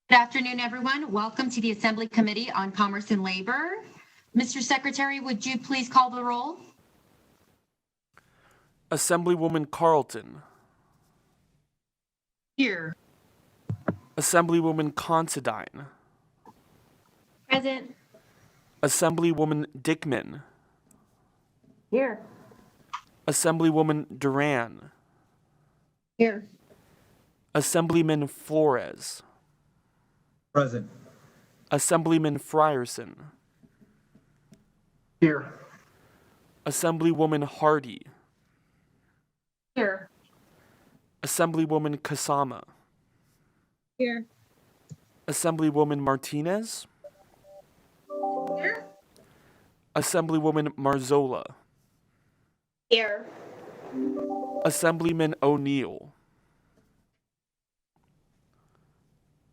Good afternoon, everyone. Welcome to the Assembly Committee on Commerce and Labor. Mr. Secretary, would you please call the roll? Assemblywoman Carlton. Here. Assemblywoman Considine. Present. Assemblywoman Dickman. Here. Assemblywoman Duran. Here. Assemblyman Flores. Present. Assemblyman Frierson. Here. Assemblywoman Hardy. Here. Assemblywoman Kasama. Here. Assemblywoman Martinez. Here. Assemblywoman Marzola. Here. Assemblyman O'Neill.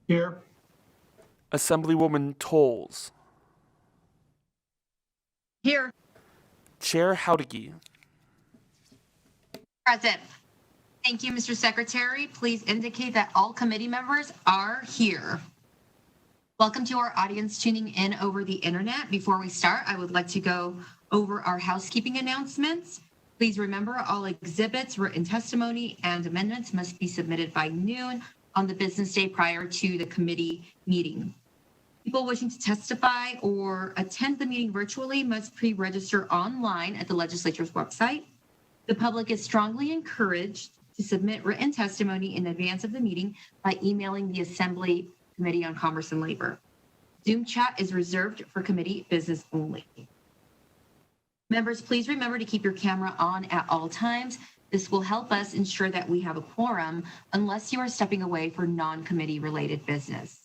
Here. Assemblywoman Tolles. Here. Chair Housekeeping. Present. Thank you, Mr. Secretary. Please indicate that all committee members are here. Welcome to our audience tuning in over the internet. Before we start, I would like to go over our housekeeping announcements. Please remember all exhibits, written testimony, and amendments must be submitted by noon on the business day prior to the committee meeting. People wishing to testify or attend the meeting virtually must pre-register online at the legislature's website. The public is strongly encouraged to submit written testimony in advance of the meeting by emailing the Assembly Committee on Commerce and Labor. Zoom chat is reserved for committee business only. Members, please remember to keep your camera on at all times. This will help us ensure that we have a quorum unless you are stepping away for non-committee related business.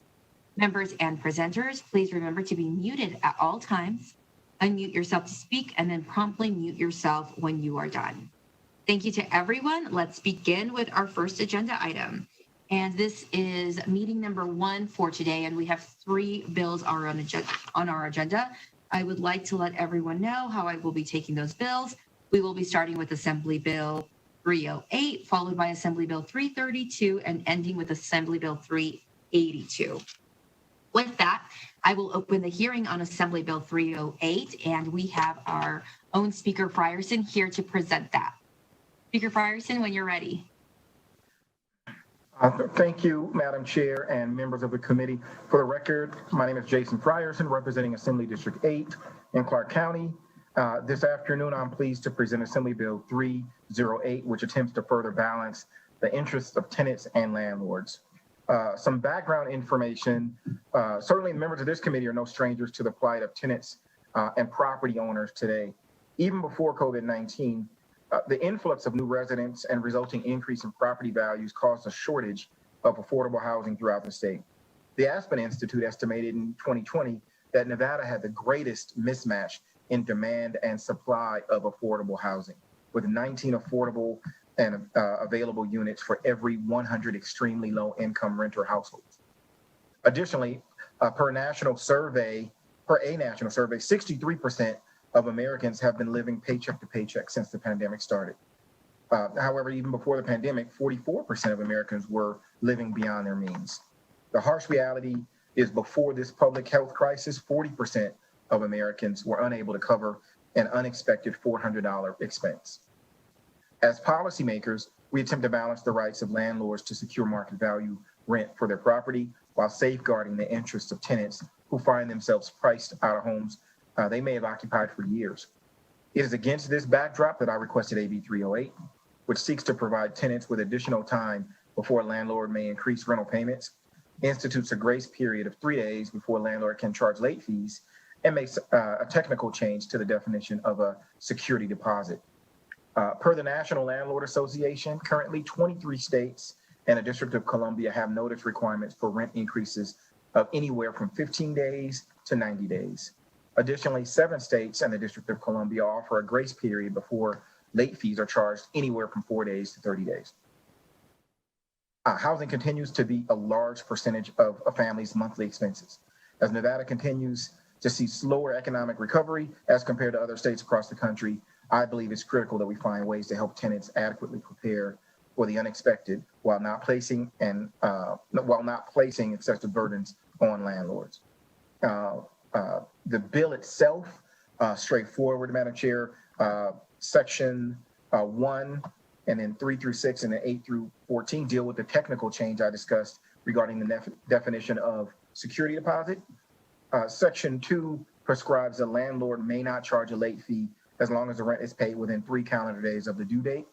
Members and presenters, please remember to be muted at all times. Unmute yourself to speak and then promptly mute yourself when you are done. Thank you to everyone. Let's begin with our first agenda item. And this is meeting number 1 for today, and we have 3 bills on our agenda. I would like to let everyone know how I will be taking those bills. We will be starting with Assembly Bill 308, followed by Assembly Bill 332, and ending with Assembly Bill 382. With that, I will open the hearing on Assembly Bill 308, and we have our own Speaker Frierson here to present that. Speaker Frierson, when you're ready. Thank you, Madam Chair and members of the committee. For the record, my name is Jason Frierson, representing Assembly District 8 in Clark County. This afternoon, I'm pleased to present Assembly Bill 308, which attempts to further balance the interests of tenants and landlords. Some background information. Certainly members of this committee are no strangers to the plight of tenants and property owners today. Even before COVID-19, the influx of new residents and resulting increase in property values caused a shortage of affordable housing throughout the state. The Aspen Institute estimated in 2020 that Nevada had the greatest mismatch in demand and supply of affordable housing, with 19 affordable and available units for every 100 extremely low income renter households. Additionally, per a national survey, 63% of Americans have been living paycheck to paycheck since the pandemic started. However, even before the pandemic, 44% of Americans were living beyond their means. The harsh reality is before this public health crisis, 40% of Americans were unable to cover an unexpected $400 expense. As policymakers, we attempt to balance the rights of landlords to secure market value rent for their property while safeguarding the interests of tenants who find themselves priced out of homes they may have occupied for years. It is against this backdrop that I requested AB 308, which seeks to provide tenants with additional time before a landlord may increase rental payments, institutes a grace period of 3 days before a landlord can charge late fees, and makes a technical change to the definition of a security deposit. Per the National Landlord Association, currently 23 states and the District of Columbia have notice requirements for rent increases of anywhere from 15 days to 90 days. Additionally, 7 states and the District of Columbia offer a grace period before late fees are charged anywhere from 4 days to 30 days. Housing continues to be a large percentage of a family's monthly expenses. As Nevada continues to see slower economic recovery as compared to other states across the country, I believe it's critical that we find ways to help tenants adequately prepare for the unexpected while not placing excessive burdens on landlords. The bill itself, straightforward, Madam Chair. Section 1 and then 3 through 6 and then 8 through 14 deal with the technical change I discussed regarding the definition of security deposit. Section 2 prescribes a landlord may not charge a late fee as long as the rent is paid within 3 calendar days of the due date.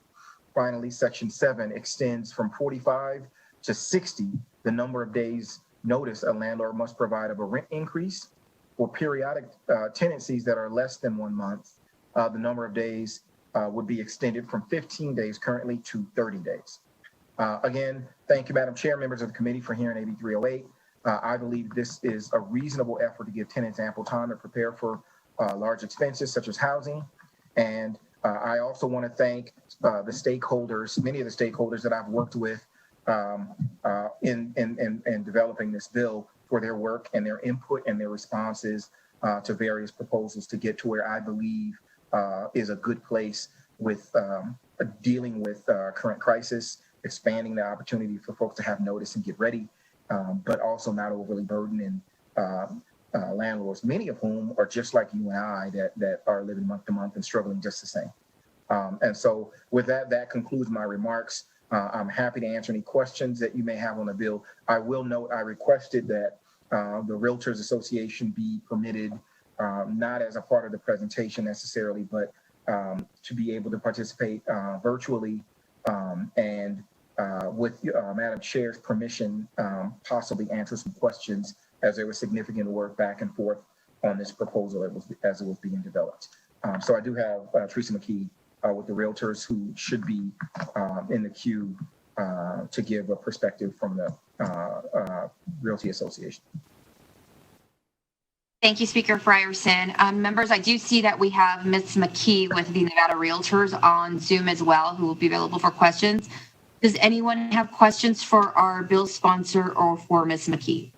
Finally, Section 7 extends from 45 to 60 the number of days notice a landlord must provide of a rent increase. For periodic tenancies that are less than 1 month, the number of days would be extended from 15 days currently to 30 days. Again, thank you, Madam Chair, members of the committee, for hearing AB 308. I believe this is a reasonable effort to give tenants ample time to prepare for large expenses such as housing. And I also want to thank the stakeholders, many of the stakeholders that I've worked with in developing this bill, for their work and their input and their responses to various proposals to get to where I believe is a good place with dealing with current crisis, expanding the opportunity for folks to have notice and get ready, but also not overly burdening landlords, many of whom are just like you and I that are living month to month and struggling just the same. And so with that concludes my remarks. I'm happy to answer any questions that you may have on the bill. I will note I requested that the Realtors Association be permitted, not as a part of the presentation necessarily, but to be able to participate virtually and with Madam Chair's permission, possibly answer some questions, as there was significant work back and forth on this proposal as it was being developed. So I do have Teresa McKee with the Realtors, who should be in the queue to give a perspective from the Realty Association. Thank you, Speaker Frierson. Members, I do see that we have Ms. McKee with the Nevada Realtors on Zoom as well, who will be available for questions. Does anyone have questions for our bill sponsor or for Ms. McKee?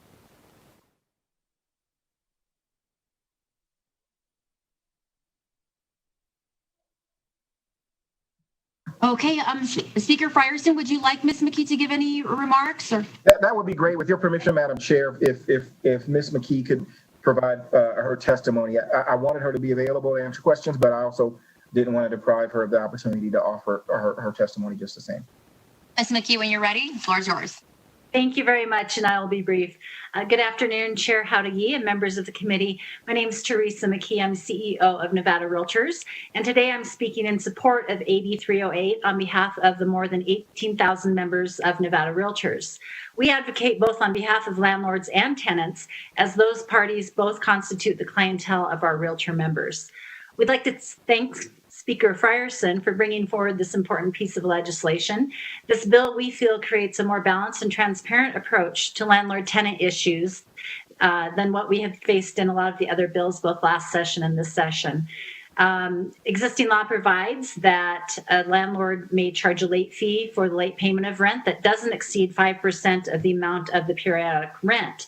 Okay, Speaker Frierson, would you like Ms. McKee to give any remarks? Or that would be great. With your permission, Madam Chair, if Ms. McKee could provide her testimony. I wanted her to be available to answer questions, but I also didn't want to deprive her of the opportunity to offer her testimony just the same. Ms. McKee, when you're ready, the floor is yours. Thank you very much, and I will be brief. Good afternoon, Chair Houdegy and members of the committee. My name is Teresa McKee. I'm CEO of Nevada Realtors, and today I'm speaking in support of AB 308 on behalf of the more than 18,000 members of Nevada Realtors. We advocate both on behalf of landlords and tenants, as those parties both constitute the clientele of our Realtor members. We'd like to thank Speaker Frierson for bringing forward this important piece of legislation. This bill, we feel, creates a more balanced and transparent approach to landlord-tenant issues than what we have faced in a lot of the other bills, both last session and this session. Existing law provides that a landlord may charge a late fee for the late payment of rent that doesn't exceed 5% of the amount of the periodic rent.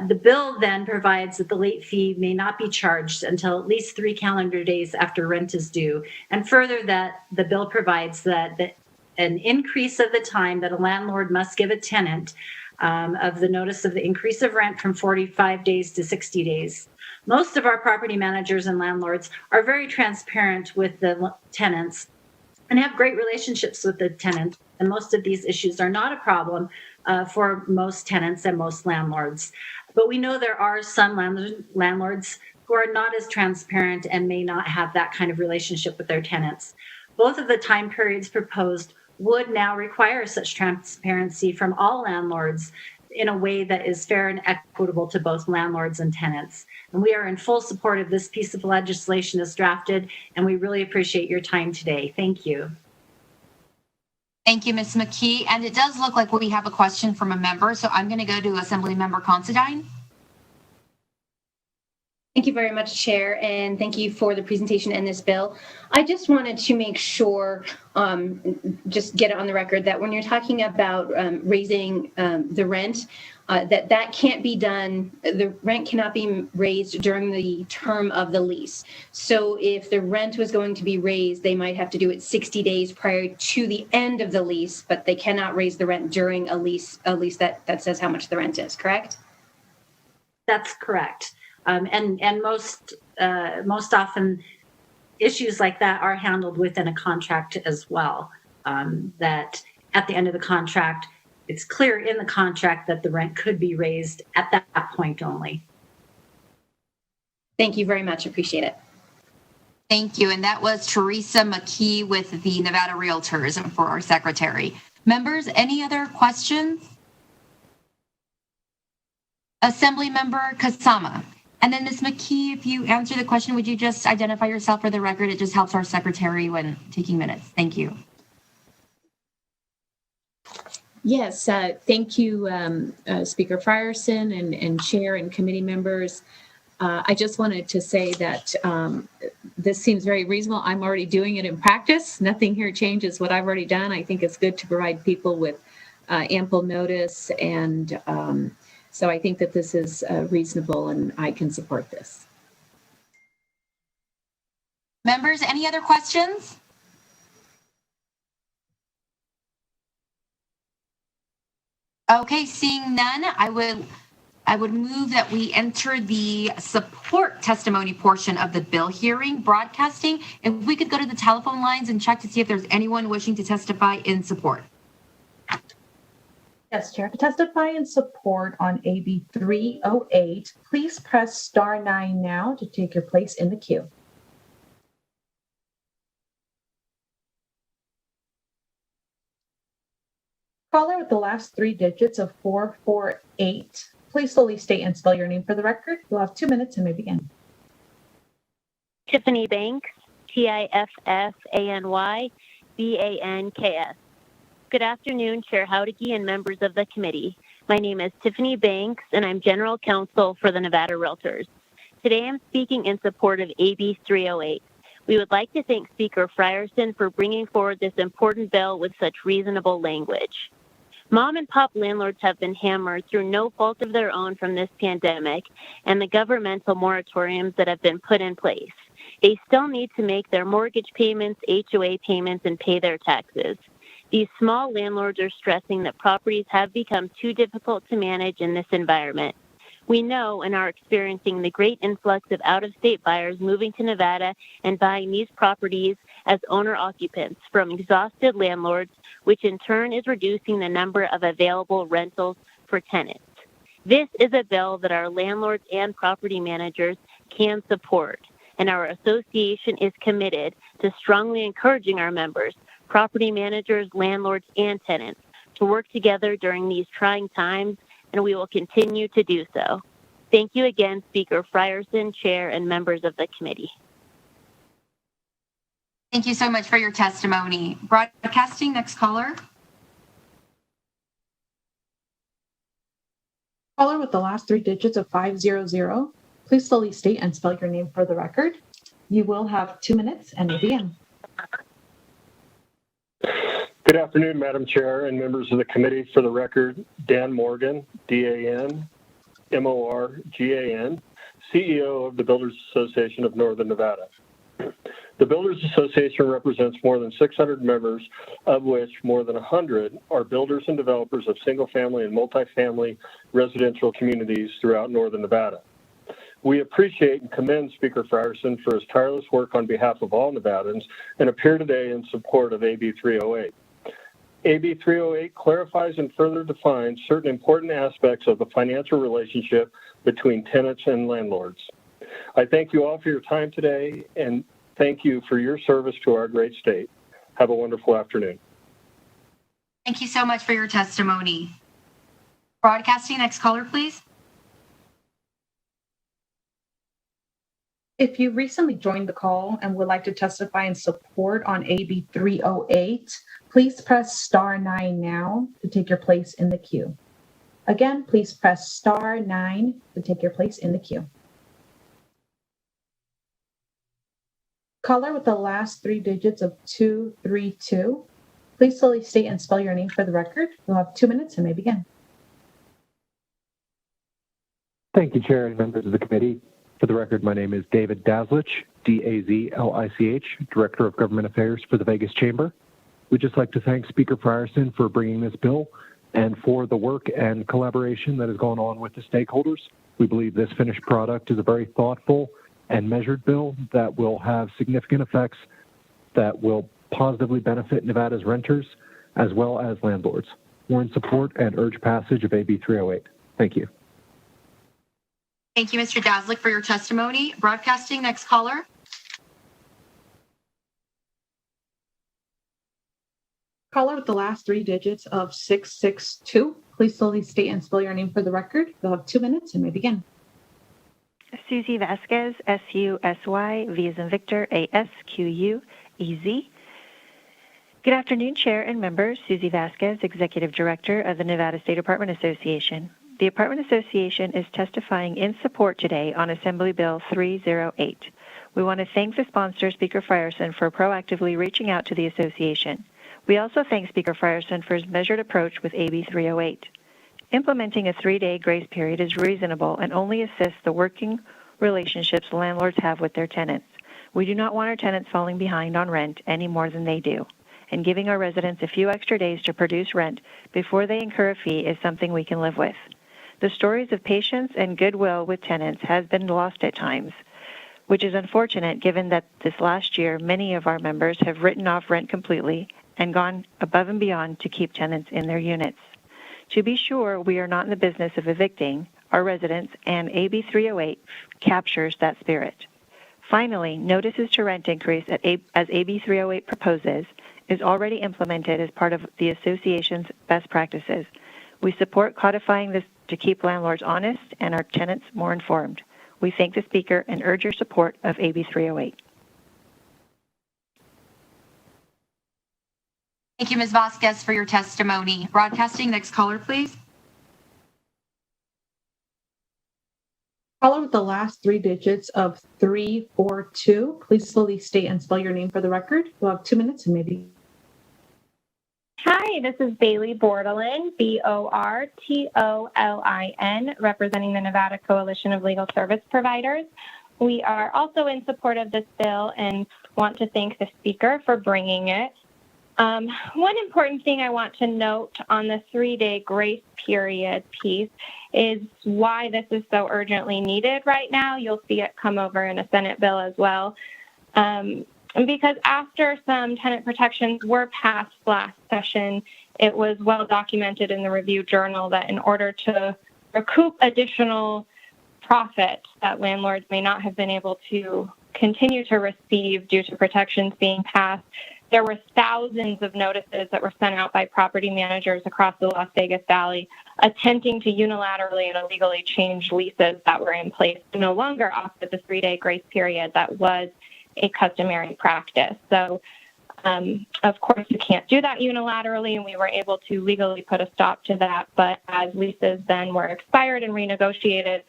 The bill then provides that the late fee may not be charged until at least 3 calendar days after rent is due. And further, that the bill provides that an increase of the time that a landlord must give a tenant of the notice of the increase of rent from 45 days to 60 days. Most of our property managers and landlords are very transparent with the tenants and have great relationships with the tenant. And most of these issues are not a problem for most tenants and most landlords. But we know there are some landlords who are not as transparent and may not have that kind of relationship with their tenants. Both of the time periods proposed would now require such transparency from all landlords in a way that is fair and equitable to both landlords and tenants. And we are in full support of this piece of legislation as drafted, and we really appreciate your time today. Thank you. Thank you, Ms. McKee. And it does look like we have a question from a member, so I'm going to go to Assembly Member Considine. Thank you very much, Chair, and thank you for the presentation in this bill. I just wanted to make sure, just get it on the record, that when you're talking about raising the rent, that can't be done, the rent cannot be raised during the term of the lease. So if the rent was going to be raised, they might have to do it 60 days prior to the end of the lease, but they cannot raise the rent during a lease that says how much the rent is, correct? That's correct. And most often issues like that are handled within a contract as well. That at the end of the contract, it's clear in the contract that the rent could be raised at that point only. Thank you very much. Appreciate it. Thank you. And that was Teresa McKee with the Nevada Realtors for our secretary. Members, any other questions? Assemblymember Kasama. And then Ms. McKee, if you answer the question, would you just identify yourself for the record? It just helps our secretary when taking minutes. Thank you. Yes, thank you, Speaker Frierson and Chair and committee members. I just wanted to say that this seems very reasonable. I'm already doing it in practice. Nothing here changes what I've already done. I think it's good to provide people with ample notice, and so I think that this is reasonable and I can support this. Members, any other questions? Okay, seeing none, I would move that we enter the support testimony portion of the bill hearing broadcasting. If we could go to the telephone lines and check to see if there's anyone wishing to testify in support. Yes, Chair. To testify in support on AB 308, please press *9 now to take your place in the queue. Caller with the last three digits of 448. Please slowly state and spell your name for the record. You'll have 2 minutes and may begin. Tiffany Banks, TIFFANY Good afternoon, Chair Housekeeping and members of the committee. My name is Tiffany Banks, and I'm General Counsel for the Nevada Realtors. Today I'm speaking in support of AB 308. We would like to thank Speaker Frierson for bringing forward this important bill with such reasonable language. Mom and pop landlords have been hammered through no fault of their own from this pandemic and the governmental moratoriums that have been put in place. They still need to make their mortgage payments, HOA payments, and pay their taxes. These small landlords are stressing that properties have become too difficult to manage in this environment. We know and are experiencing the great influx of out-of-state buyers moving to Nevada and buying these properties as owner-occupants from exhausted landlords, which in turn is reducing the number of available rentals for tenants. This is a bill that our landlords and property managers can support, and our association is committed to strongly encouraging our members, property managers, landlords, and tenants to work together during these trying times, and we will continue to do so. Thank you again, Speaker Frierson, Chair, and members of the committee. Thank you so much for your testimony. Broadcasting, next caller. Caller with the last three digits of 500. Please slowly state and spell your name for the record. You will have 2 minutes and may begin. Good afternoon, Madam Chair and members of the committee. For the record, Dan Morgan, DAN, MORGAN, CEO of the Builders Association of Northern Nevada. The Builders Association represents more than 600 members, of which more than 100 are builders and developers of single-family and multifamily residential communities throughout Northern Nevada. We appreciate and commend Speaker Frierson for his tireless work on behalf of all Nevadans and appear today in support of AB 308. AB 308 clarifies and further defines certain important aspects of the financial relationship between tenants and landlords. I thank you all for your time today and thank you for your service to our great state. Have a wonderful afternoon. Thank you so much for your testimony. Broadcasting, next caller, please. If you recently joined the call and would like to testify in support on AB 308, please press *9 now to take your place in the queue. Again, please press *9 to take your place in the queue. Caller with the last three digits of 232. Please slowly state and spell your name for the record. You'll have 2 minutes and may begin. Thank you, Chair and members of the committee. For the record, my name is David Dazlich, D-A-Z-L-I-C-H, Director of Government Affairs for the Vegas Chamber. We'd just like to thank Speaker Frierson for bringing this bill and for the work and collaboration that has gone on with the stakeholders. We believe this finished product is a very thoughtful and measured bill that will have significant effects that will positively benefit Nevada's renters as well as landlords. We're in support and urge passage of AB 308. Thank you. Thank you, Mr. Daslick, for your testimony. Broadcasting, next caller. Caller with the last three digits of 662. Please slowly state and spell your name for the record. You'll have 2 minutes and may begin. Susie Vasquez, S-U-S-Y, V as in Victor, A-S-Q-U-E-Z. Good afternoon, Chair and members. Susie Vasquez, Executive Director of the Nevada State Apartment Association. The Apartment Association is testifying in support today on Assembly Bill 308. We want to thank the sponsor, Speaker Frierson, for proactively reaching out to the association. We also thank Speaker Frierson for his measured approach with AB 308. Implementing a 3-day grace period is reasonable and only assists the working relationships landlords have with their tenants. We do not want our tenants falling behind on rent any more than they do, and giving our residents a few extra days to produce rent before they incur a fee is something we can live with. The stories of patience and goodwill with tenants has been lost at times, which is unfortunate given that this last year many of our members have written off rent completely and gone above and beyond to keep tenants in their units. To be sure, we are not in the business of evicting our residents, and AB 308 captures that spirit. Finally, notices to rent increase as AB 308 proposes is already implemented as part of the association's best practices. We support codifying this to keep landlords honest and our tenants more informed. We thank the Speaker and urge your support of AB 308. Thank you, Ms. Vasquez, for your testimony. Broadcasting, next caller, please. Caller with the last three digits of 342. Please slowly state and spell your name for the record. You'll have 2 minutes and maybe. Hi, this is Bailey Bordelin, B-O-R-T-O-L-I-N, representing the Nevada Coalition of Legal Service Providers. We are also in support of this bill and want to thank the Speaker for bringing it. One important thing I want to note on the 3-day grace period piece is why this is so urgently needed right now. You'll see it come over in a Senate bill as well. Because after some tenant protections were passed last session, it was well documented in the Review Journal that in order to recoup additional profit that landlords may not have been able to continue to receive due to protections being passed, there were thousands of notices that were sent out by property managers across the Las Vegas Valley attempting to unilaterally and illegally change leases that were in place to no longer offer the 3-day grace period that was a customary practice. So, of course, you can't do that unilaterally, and we were able to legally put a stop to that. But as leases then were expired and renegotiated,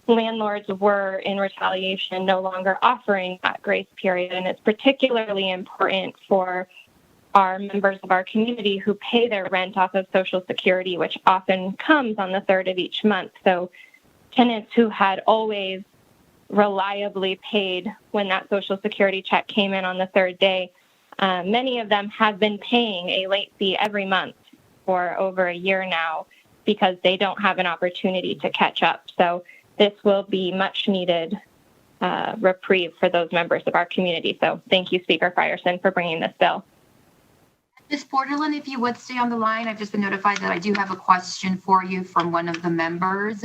landlords were, in retaliation, no longer offering that grace period. And it's particularly important for our members of our community who pay their rent off of Social Security, which often comes on the 3rd of each month. So tenants who had always reliably paid when that Social Security check came in on the 3rd day, many of them have been paying a late fee every month for over a year now because they don't have an opportunity to catch up. So this will be much needed reprieve for those members of our community. So thank you, Speaker Frierson, for bringing this bill. Ms. Bordelin, if you would stay on the line, I've just been notified that I do have a question for you from one of the members.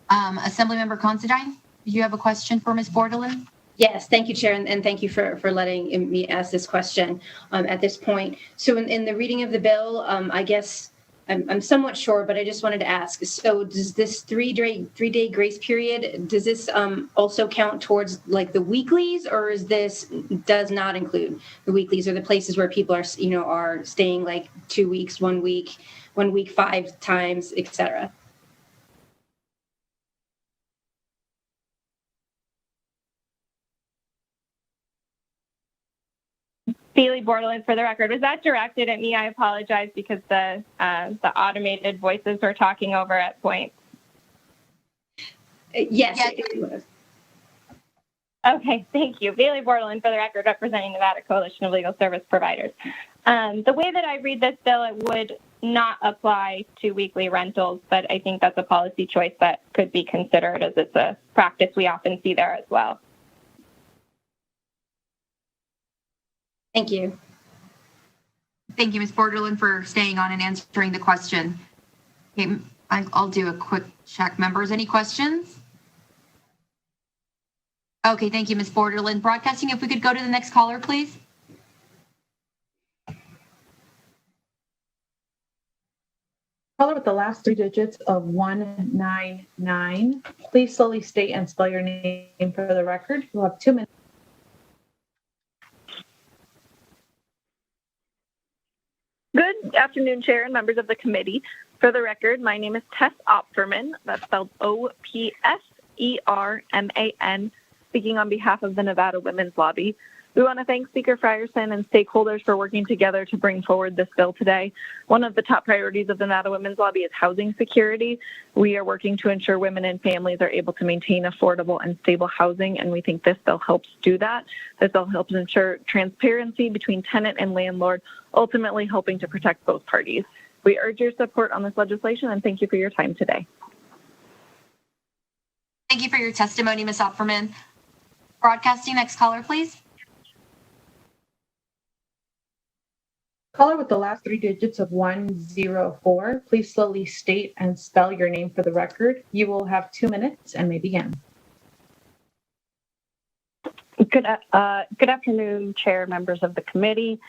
Assemblymember Considine, do you have a question for Ms. Bordelin? Yes, thank you, Chair, and thank you for letting me ask this question at this point. So in the reading of the bill, I guess I'm somewhat sure, but I just wanted to ask. So does this three-day grace period, does this also count towards like the weeklies, or does not include the weeklies, or the places where people are staying like 2 weeks, 1 week, 5 times, etc.? Bordelon, for the record. Was that directed at me? I apologize because the automated voices were talking over at points. Yes, Yes. it was. Okay, thank you. Bailey Bordelon, for the record, representing Nevada Coalition of Legal Service Providers. The way that I read this bill, it would not apply to weekly rentals, but I think that's a policy choice that could be considered, as it's a practice we often see there as well. Thank you. Thank you, Ms. Borderland, for staying on and answering the question. Okay, I'll do a quick check. Members, any questions? Okay, thank you, Ms. Borderland. Broadcasting, if we could go to the next caller, please. Caller with the last three digits of 199. Please slowly state and spell your name for the record. You'll have 2 minutes. Good afternoon, Chair and members of the committee. For the record, my name is Tess Opferman. That's spelled O-P-S-E-R-M-A-N, speaking on behalf of the Nevada Women's Lobby. We want to thank Speaker Frierson and stakeholders for working together to bring forward this bill today. One of the top priorities of the Nevada Women's Lobby is housing security. We are working to ensure women and families are able to maintain affordable and stable housing, and we think this bill helps do that. This bill helps ensure transparency between tenant and landlord, ultimately helping to protect both parties. We urge your support on this legislation, and thank you for your time today. Thank you for your testimony, Ms. Opferman. Broadcasting, next caller, please. Caller with the last three digits of 104. Please slowly state and spell your name for the record. You will have 2 minutes and may begin. Good afternoon, Chair, members of the committee.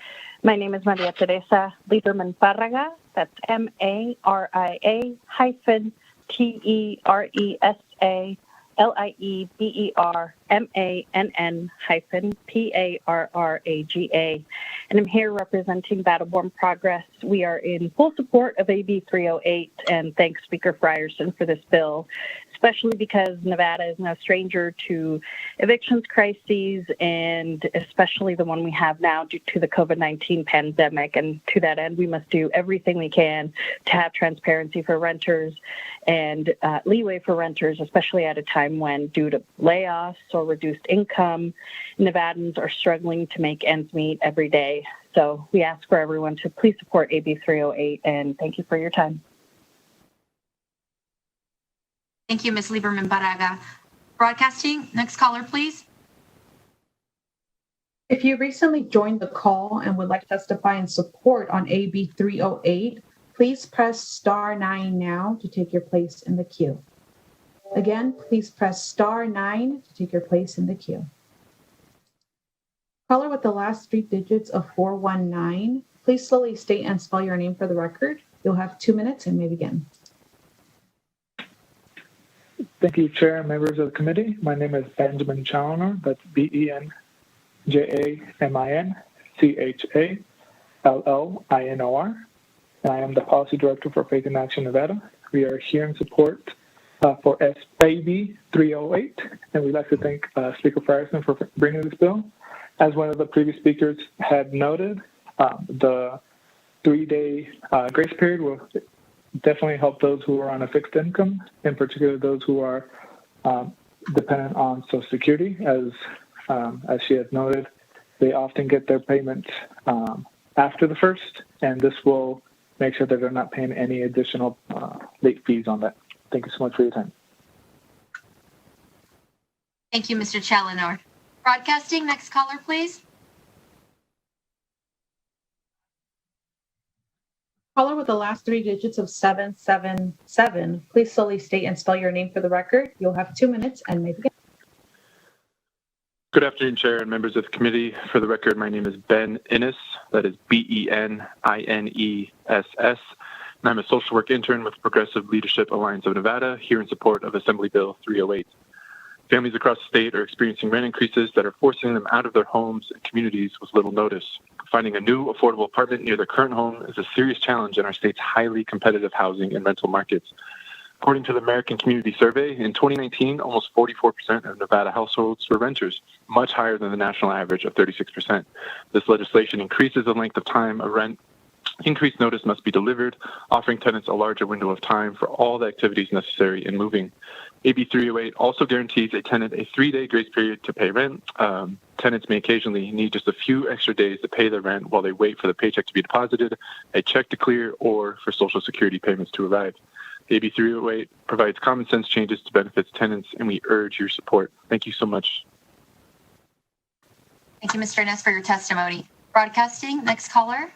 My name is Maria Teresa Lieberman Parraga. That's MARIA-TERESA-LIEBERMANN-PARRAGA. And I'm here representing Battleborn Progress. We are in full support of AB 308, and thanks Speaker Frierson for this bill, especially because Nevada is no stranger to evictions crises, and especially the one we have now due to the COVID-19 pandemic. And to that end, we must do everything we can to have transparency for renters and leeway for renters, especially at a time when, due to layoffs or reduced income, Nevadans are struggling to make ends meet every day. So we ask for everyone to please support AB 308, and thank you for your time. Thank you, Ms. Lieberman Parraga. Broadcasting, next caller, please. If you recently joined the call and would like to testify in support on AB 308, please press *9 now to take your place in the queue. Again, please press *9 to take your place in the queue. Caller with the last three digits of 419, please slowly state and spell your name for the record. You'll have 2 minutes and may begin. Thank you, Chair and members of the committee. My name is Benjamin Challoner. That's BenjaminChallonor. And I am the Policy Director for Faith in Action Nevada. We are here in support for AB 308, and we'd like to thank Speaker Frierson for bringing this bill. As one of the previous speakers had noted, the 3-day grace period will definitely help those who are on a fixed income, in particular those who are dependent on Social Security. As she had noted, they often get their payments after the first, and this will make sure that they're not paying any additional late fees on that. Thank you so much for your time. Thank you, Mr. Challoner. Broadcasting, next caller, please. Caller with the last three digits of 777, please slowly state and spell your name for the record. You'll have 2 minutes and may begin. Good afternoon, Chair and members of the committee. For the record, my name is Ben Innes. That is BENINESS. And I'm a social work intern with Progressive Leadership Alliance of Nevada, here in support of Assembly Bill 308. Families across the state are experiencing rent increases that are forcing them out of their homes and communities with little notice. Finding a new affordable apartment near their current home is a serious challenge in our state's highly competitive housing and rental markets. According to the American Community Survey, in 2019, almost 44% of Nevada households were renters, much higher than the national average of 36%. This legislation increases the length of time a rent increased notice must be delivered, offering tenants a larger window of time for all the activities necessary in moving. AB 308 also guarantees a tenant a 3-day grace period to pay rent. Tenants may occasionally need just a few extra days to pay their rent while they wait for the paycheck to be deposited, a check to clear, or for Social Security payments to arrive. AB 308 provides common sense changes to benefit tenants, and we urge your support. Thank you so much. Thank you, Mr. Ness, for your testimony. Broadcasting, next caller.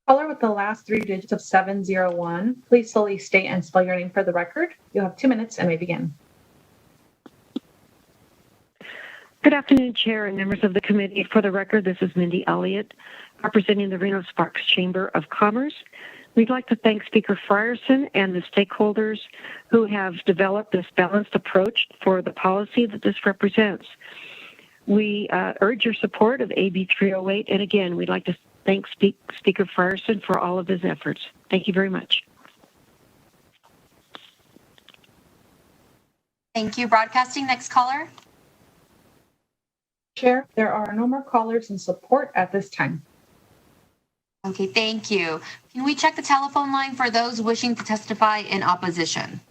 Caller with the last 3 digits of 701, please slowly state and spell your name for the record. You'll have 2 minutes and may begin. Good afternoon, Chair and members of the committee. For the record, this is Mindy Elliott, representing the Reno Sparks Chamber of Commerce. We'd like to thank Speaker Frierson and the stakeholders who have developed this balanced approach for the policy that this represents. We urge your support of AB 308, and again, we'd like to thank Speaker Frierson for all of his efforts. Thank you very much. Thank you. Broadcasting, next caller. Chair, there are no more callers in support at this time. Okay, thank you. Can we check the telephone line for those wishing to testify in opposition?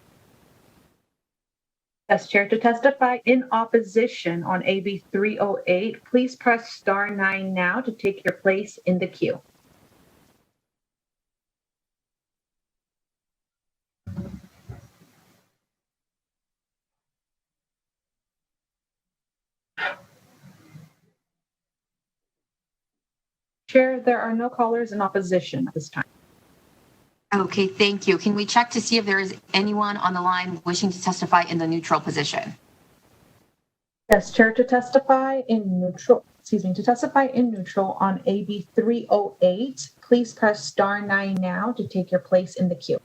Yes, Chair, to testify in opposition on AB 308, please press star 9 now to take your place in the queue. Chair, there are no callers in opposition at this time. Okay, thank you. Can we check to see if there is anyone on the line wishing to testify in the neutral position? Yes, Chair, to testify in neutral on AB 308, please press star 9 now to take your place in the queue.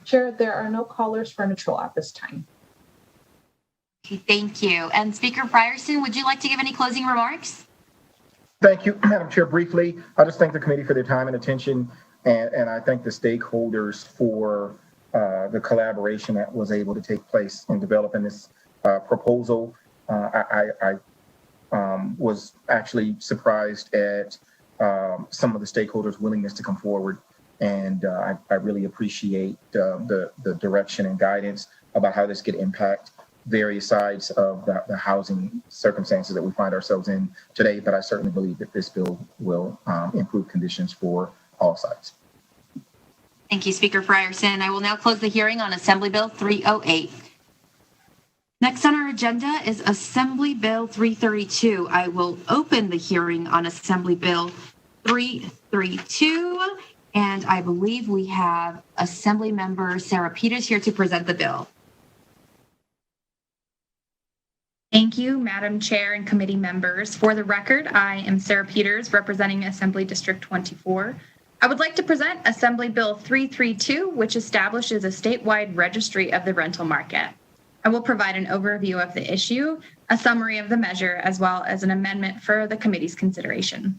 Chair, there are no callers for neutral at this time. Okay, thank you. And Speaker Frierson, would you like to give any closing remarks? Thank you, Madam Chair. Briefly, I just thank the committee for their time and attention, and I thank the stakeholders for the collaboration that was able to take place in developing this proposal. I was actually surprised at some of the stakeholders' willingness to come forward, and I really appreciate the direction and guidance about how this could impact various sides of the housing circumstances that we find ourselves in today, but I certainly believe that this bill will improve conditions for all sides. Thank you, Speaker Frierson. I will now close the hearing on Assembly Bill 308. Next on our agenda is Assembly Bill 332. I will open the hearing on Assembly Bill 332, and I believe we have Assembly Member Sarah Peters here to present the bill. Thank you, Madam Chair and committee members. For the record, I am Sarah Peters, representing Assembly District 24. I would like to present Assembly Bill 332, which establishes a statewide registry of the rental market. I will provide an overview of the issue, a summary of the measure, as well as an amendment for the committee's consideration.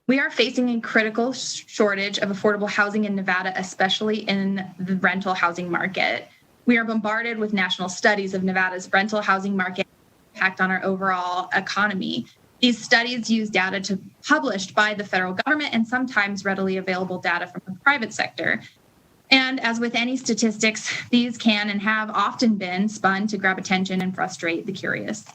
We are facing a critical shortage of affordable housing in Nevada, especially in the rental housing market. We are bombarded with national studies of Nevada's rental housing market impact on our overall economy. These studies use data published by the federal government and sometimes readily available data from the private sector. And as with any statistics, these can and have often been spun to grab attention and frustrate the curious.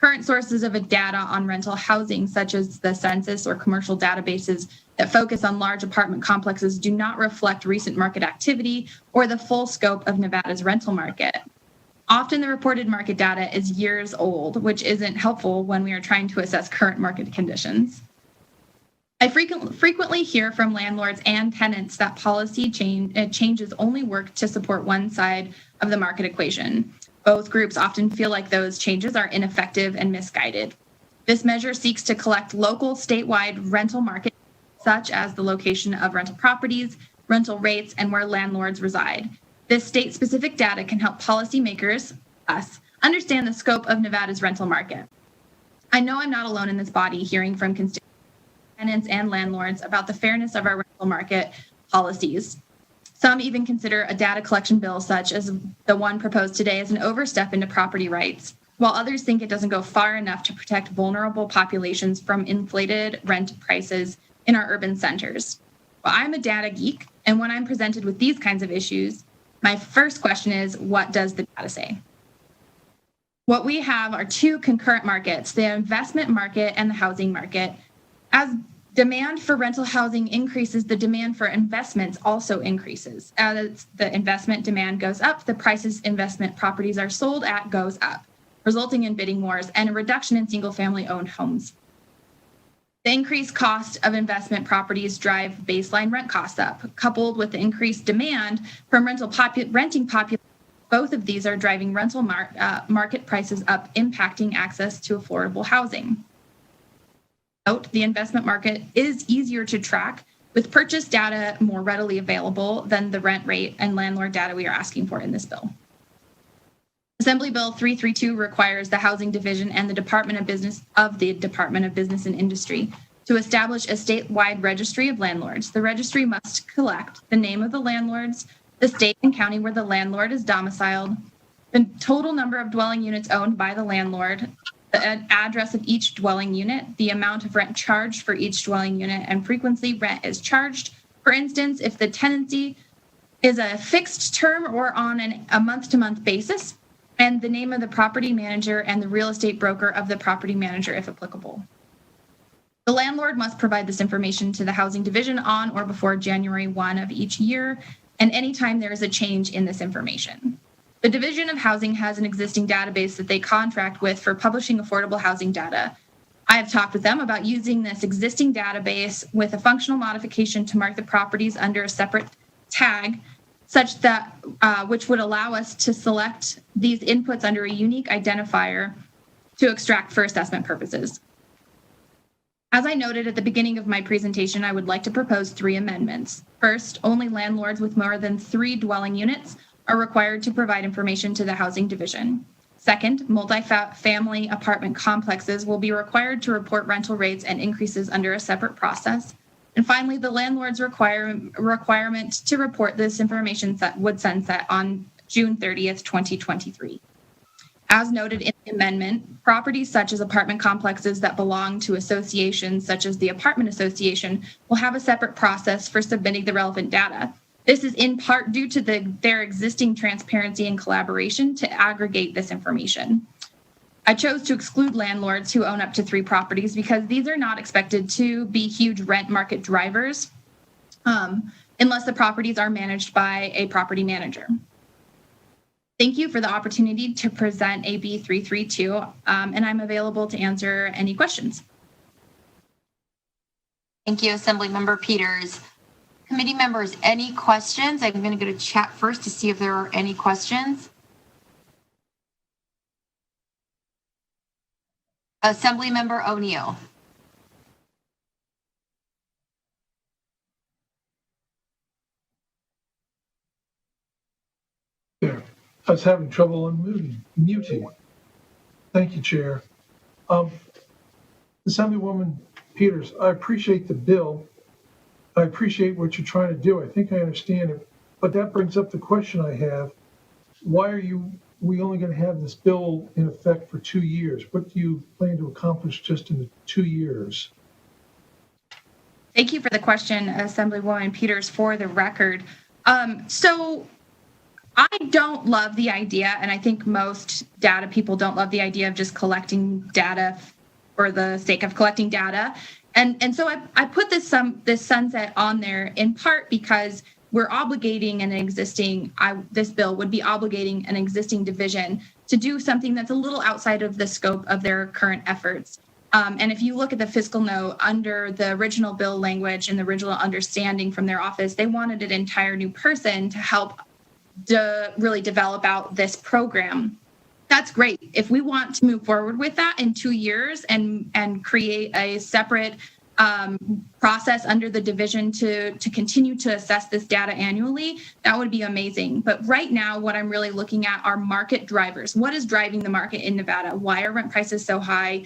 Current sources of data on rental housing, such as the census or commercial databases that focus on large apartment complexes, do not reflect recent market activity or the full scope of Nevada's rental market. Often the reported market data is years old, which isn't helpful when we are trying to assess current market conditions. I frequently hear from landlords and tenants that policy changes only work to support one side of the market equation. Both groups often feel like those changes are ineffective and misguided. This measure seeks to collect local statewide rental market, such as the location of rental properties, rental rates, and where landlords reside. This state-specific data can help policymakers, us, understand the scope of Nevada's rental market. I know I'm not alone in this body hearing from constituents, tenants, and landlords about the fairness of our rental market policies. Some even consider a data collection bill such as the one proposed today as an overstep into property rights, while others think it doesn't go far enough to protect vulnerable populations from inflated rent prices in our urban centers. Well, I'm a data geek, and when I'm presented with these kinds of issues, my first question is, what does the data say? What we have are two concurrent markets, the investment market and the housing market. As demand for rental housing increases, the demand for investments also increases. As the investment demand goes up, the prices investment properties are sold at goes up, resulting in bidding wars and a reduction in single-family owned homes. The increased cost of investment properties drive baseline rent costs up, coupled with the increased demand from renting population. Both of these are driving rental market prices up, impacting access to affordable housing. Note, the investment market is easier to track, with purchase data more readily available than the rent rate and landlord data we are asking for in this bill. Assembly Bill 332 requires the Housing Division and the Department of Business and Industry to establish a statewide registry of landlords. The registry must collect the name of the landlords, the state and county where the landlord is domiciled, the total number of dwelling units owned by the landlord, the address of each dwelling unit, the amount of rent charged for each dwelling unit, and frequently rent is charged. For instance, if the tenancy is a fixed term or on a month-to-month basis, and the name of the property manager and the real estate broker of the property manager, if applicable. The landlord must provide this information to the Housing Division on or before January 1 of each year, and anytime there is a change in this information. The Division of Housing has an existing database that they contract with for publishing affordable housing data. I have talked with them about using this existing database with a functional modification to mark the properties under a separate tag, such that which would allow us to select these inputs under a unique identifier to extract for assessment purposes. As I noted at the beginning of my presentation, I would like to propose 3 amendments. First, only landlords with more than 3 dwelling units are required to provide information to the Housing Division. Second, multifamily apartment complexes will be required to report rental rates and increases under a separate process. And finally, the landlord's requirement to report this information would sunset on June 30th, 2023. As noted in the amendment, properties such as apartment complexes that belong to associations such as the Apartment Association will have a separate process for submitting the relevant data. This is in part due to their existing transparency and collaboration to aggregate this information. I chose to exclude landlords who own up to 3 properties because these are not expected to be huge rent market drivers unless the properties are managed by a property manager. Thank you for the opportunity to present AB 332, and I'm available to answer any questions. Thank you, Assemblymember Peters. Committee members, any questions? I'm going to go to chat first to see if there are any questions. Assemblymember O'Neill. There. I was having trouble muting. Thank you, Chair. Assemblywoman Peters, I appreciate the bill. I appreciate what you're trying to do. I think I understand it. But that brings up the question I have. Why are we only going to have this bill in effect for 2 years? What do you plan to accomplish just in the 2 years? Thank you for the question, Assemblywoman Peters. For the record, so I don't love the idea, and I think most data people don't love the idea of just collecting data for the sake of collecting data. And so I put this sunset on there in part because we're obligating this bill would be obligating an existing division to do something that's a little outside of the scope of their current efforts. And if you look at the fiscal note under the original bill language and the original understanding from their office, they wanted an entire new person to help really develop out this program. That's great. If we want to move forward with that in 2 years and create a separate process under the division to continue to assess this data annually, that would be amazing. But right now, what I'm really looking at are market drivers. What is driving the market in Nevada? Why are rent prices so high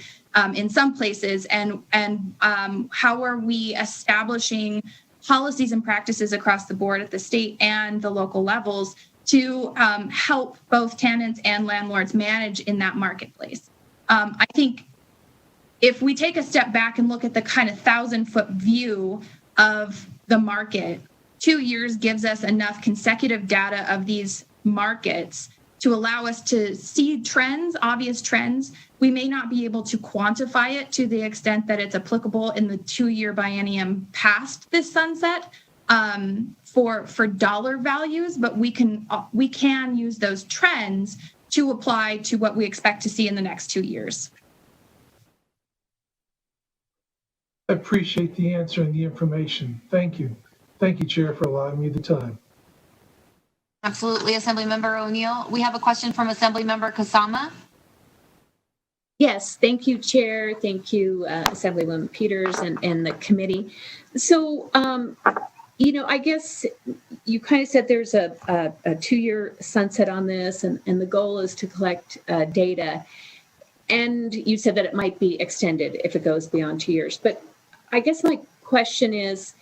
in some places? And how are we establishing policies and practices across the board at the state and the local levels to help both tenants and landlords manage in that marketplace? I think if we take a step back and look at the kind of 1,000-foot view of the market, 2 years gives us enough consecutive data of these markets to allow us to see trends, obvious trends. We may not be able to quantify it to the extent that it's applicable in the 2-year biennium past this sunset for dollar values, but we can use those trends to apply to what we expect to see in the next 2 years. I appreciate the answer and the information. Thank you. Thank you, Chair, for allowing me the time. Absolutely, Assemblymember O'Neill. We have a question from Assemblymember Kasama. Yes, thank you, Chair. Thank you, Assemblywoman Peters and the committee. So, I guess you kind of said there's a 2-year sunset on this, and the goal is to collect data. And you said that it might be extended if it goes beyond 2 years. But I guess my question is,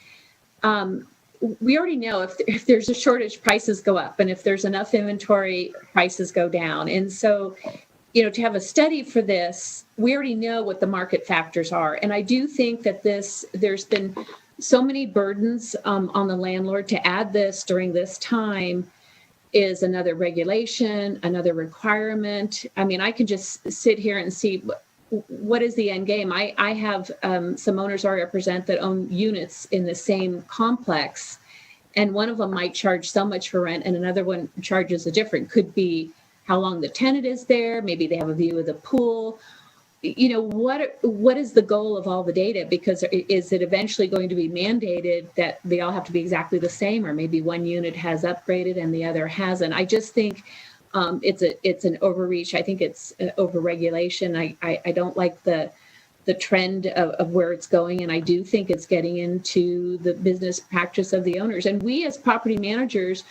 we already know if there's a shortage, prices go up, and if there's enough inventory, prices go down. And so, to have a study for this, we already know what the market factors are. And I do think that there's been so many burdens on the landlord. To add this during this time is another regulation, another requirement. I mean, I can just sit here and see what is the end game. I have some owners I represent that own units in the same complex, and one of them might charge so much for rent and another one charges a different. Could be how long the tenant is there. Maybe they have a view of the pool. What is the goal of all the data? Because is it eventually going to be mandated that they all have to be exactly the same, or maybe one unit has upgraded and the other hasn't? I just think it's an overreach. I think it's overregulation. I don't like the trend of where it's going, and I do think it's getting into the business practice of the owners. And we as property managers,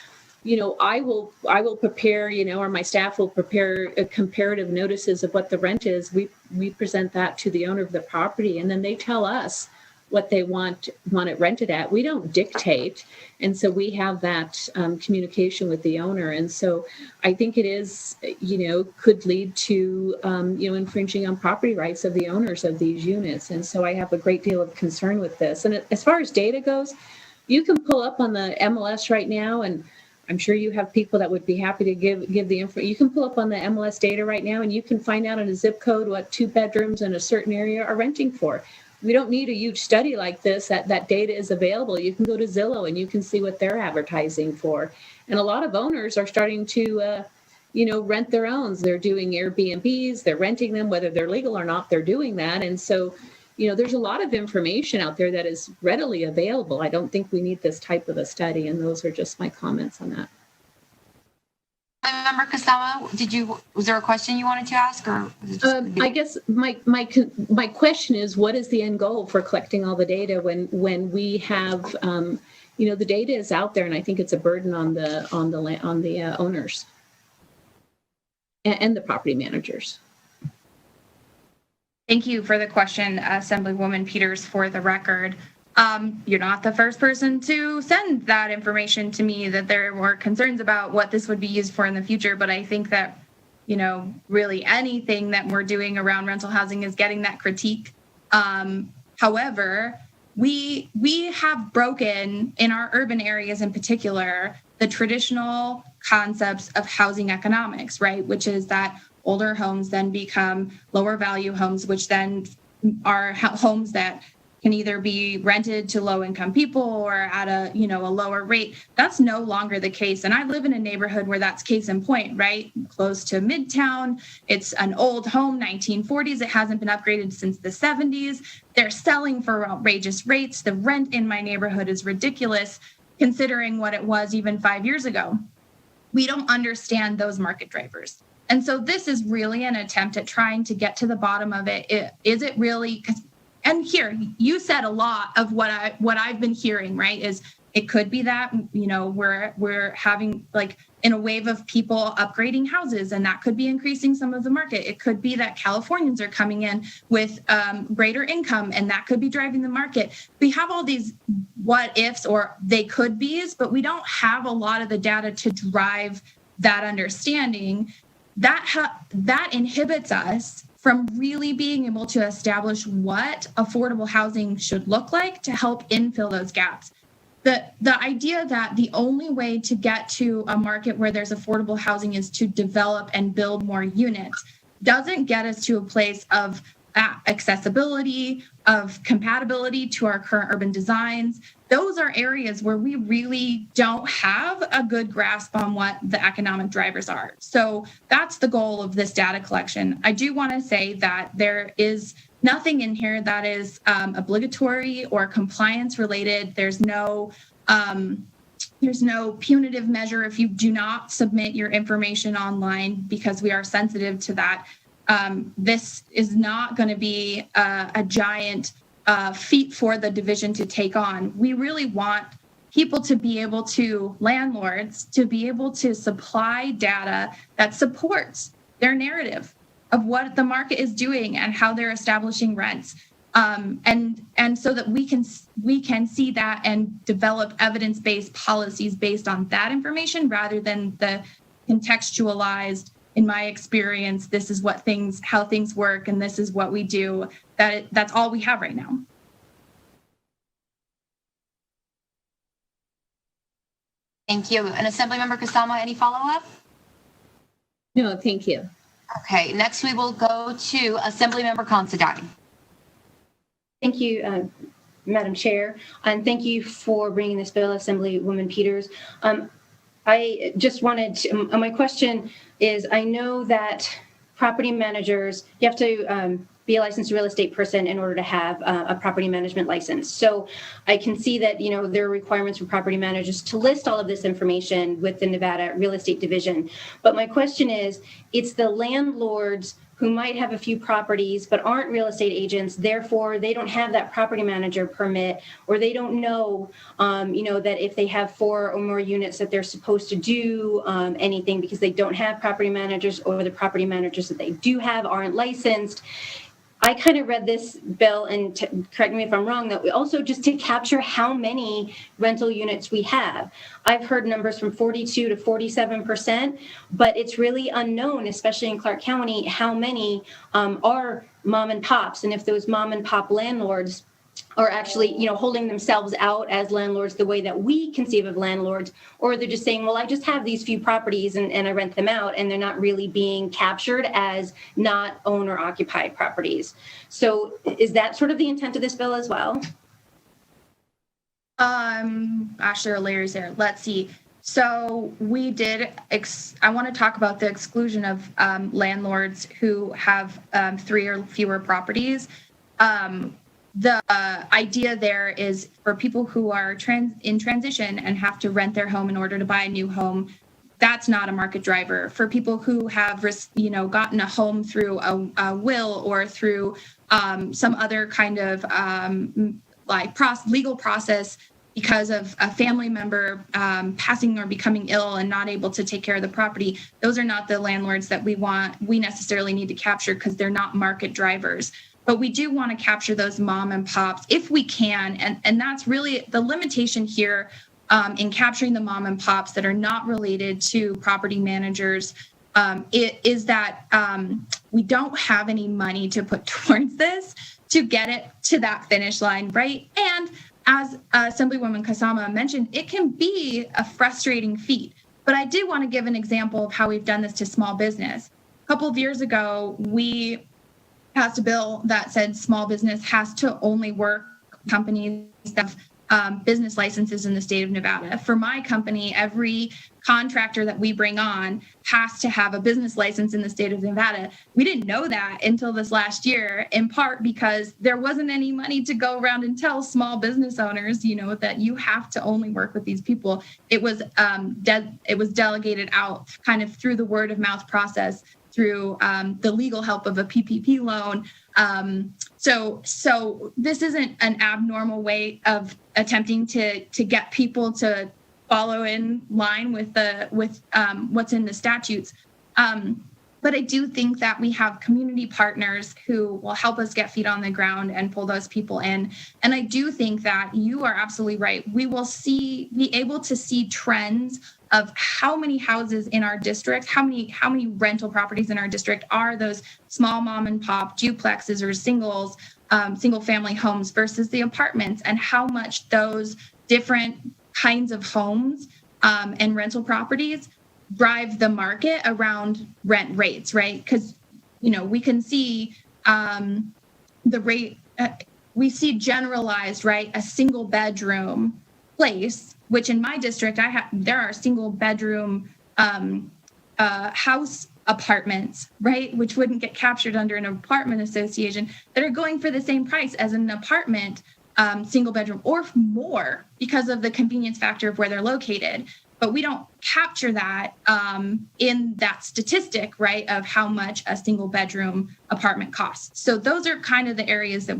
I will prepare, or my staff will prepare comparative notices of what the rent is. We present that to the owner of the property, and then they tell us what they want it rented at. We don't dictate, and so we have that communication with the owner. And so I think it is, could lead to, infringing on property rights of the owners of these units. And so I have a great deal of concern with this. And as far as data goes, you can pull up on the MLS right now, and I'm sure you have people that would be happy to give the info. You can pull up on the MLS data right now, and you can find out in a zip code what 2 bedrooms in a certain area are renting for. We don't need a huge study like this. That data is available. You can go to Zillow and you can see what they're advertising for. And a lot of owners are starting to, rent their own. They're doing Airbnbs. They're renting them, whether they're legal or not. They're doing that. And so, there's a lot of information out there that is readily available. I don't think we need this type of a study. And those are just my comments on that. Member Kasama, was there a question you wanted to ask, or? I guess my question is, what is the end goal for collecting all the data when we have, the data is out there, and I think it's a burden on the owners and the property managers. Thank you for the question, Assemblywoman Peters. For the record, you're not the first person to send that information to me, that there were concerns about what this would be used for in the future. But I think that, really anything that we're doing around rental housing is getting that critique. However, we have broken, in our urban areas in particular, the traditional concepts of housing economics, right? Which is that older homes then become lower value homes, which then are homes that can either be rented to low income people or at a lower rate. That's no longer the case. And I live in a neighborhood where that's case in point, right? Close to Midtown. It's an old home, 1940s. It hasn't been upgraded since the 70s. They're selling for outrageous rates. The rent in my neighborhood is ridiculous considering what it was even 5 years ago. We don't understand those market drivers. And so this is really an attempt at trying to get to the bottom of it. Is it really, and here you said a lot of what I've been hearing, right? Is it could be that, you know, we're having like in a wave of people upgrading houses, and that could be increasing some of the market. It could be that Californians are coming in with greater income, and that could be driving the market. We have all these what ifs or they could be's, but we don't have a lot of the data to drive that understanding. That inhibits us from really being able to establish what affordable housing should look like to help infill those gaps. The idea that the only way to get to a market where there's affordable housing is to develop and build more units doesn't get us to a place of accessibility, of compatibility to our current urban designs. Those are areas where we really don't have a good grasp on what the economic drivers are. So that's the goal of this data collection. I do want to say that there is nothing in here that is obligatory or compliance related. There's no punitive measure if you do not submit your information online, because we are sensitive to that. This is not going to be a giant feat for the division to take on. We really want people to be able to, landlords, to be able to supply data that supports their narrative of what the market is doing and how they're establishing rents. And so that we can see that and develop evidence-based policies based on that information rather than the contextualized, in my experience, this is how things work and this is what we do. That's all we have right now. Thank you. And Assemblymember Kusama, any follow-up? No, thank you. Okay, next we will go to Assemblymember Considine. Thank you, Madam Chair, and thank you for bringing this bill, Assemblywoman Peters. I just wanted to, my question is, I know that property managers, you have to be a licensed real estate person in order to have a property management license. So I can see that, you know, there are requirements for property managers to list all of this information with the Nevada Real Estate Division. But my question is, it's the landlords who might have a few properties but aren't real estate agents, therefore they don't have that property manager permit, or they don't know, you know, that if they have 4 or more units that they're supposed to do anything because they don't have property managers, or the property managers that they do have aren't licensed. I kind of read this bill, and correct me if I'm wrong, that we also just to capture how many rental units we have. I've heard numbers from 42 to 47%, but it's really unknown, especially in Clark County, how many are mom and pops, and if those mom and pop landlords are actually, you know, holding themselves out as landlords the way that we conceive of landlords, or they're just saying, well, I just have these few properties and I rent them out, and they're not really being captured as not owner occupied properties. So is that sort of the intent of this bill as well? Gosh, there are layers there. Let's see. So we did, I want to talk about the exclusion of landlords who have 3 or fewer properties. The idea there is for people who are in transition and have to rent their home in order to buy a new home, that's not a market driver. For people who have, you know, gotten a home through a will or through some other kind of legal process because of a family member passing or becoming ill and not able to take care of the property, those are not the landlords that we necessarily need to capture because they're not market drivers. But we do want to capture those mom and pops if we can. And that's really the limitation here in capturing the mom and pops that are not related to property managers. It is that we don't have any money to put towards this to get it to that finish line, right? And as Assemblywoman Kusama mentioned, it can be a frustrating feat. But I do want to give an example of how we've done this to small business. A couple of years ago, we passed a bill that said small business has to only work with companies that have business licenses in the state of Nevada. For my company, every contractor that we bring on has to have a business license in the state of Nevada. We didn't know that until this last year, in part because there wasn't any money to go around and tell small business owners, you know, that you have to only work with these people. It was delegated out kind of through the word of mouth process, through the legal help of a PPP loan, So this isn't an abnormal way of attempting to get people to follow in line with what's in the statutes. But I do think that we have community partners who will help us get feet on the ground and pull those people in. And I do think that you are absolutely right. We will be able to see trends of how many houses in our district, how many rental properties in our district are those small mom and pop duplexes or single family homes versus the apartments, and how much those different kinds of homes and rental properties drive the market around rent rates, right? Because, we can see the rate, we see generalized, right? A single bedroom place, which in my district, there are single bedroom house apartments, right? Which wouldn't get captured under an apartment association, that are going for the same price as an apartment single bedroom or more because of the convenience factor of where they're located. But we don't capture that in that statistic, right, of how much a single bedroom apartment costs. So those are kind of the areas that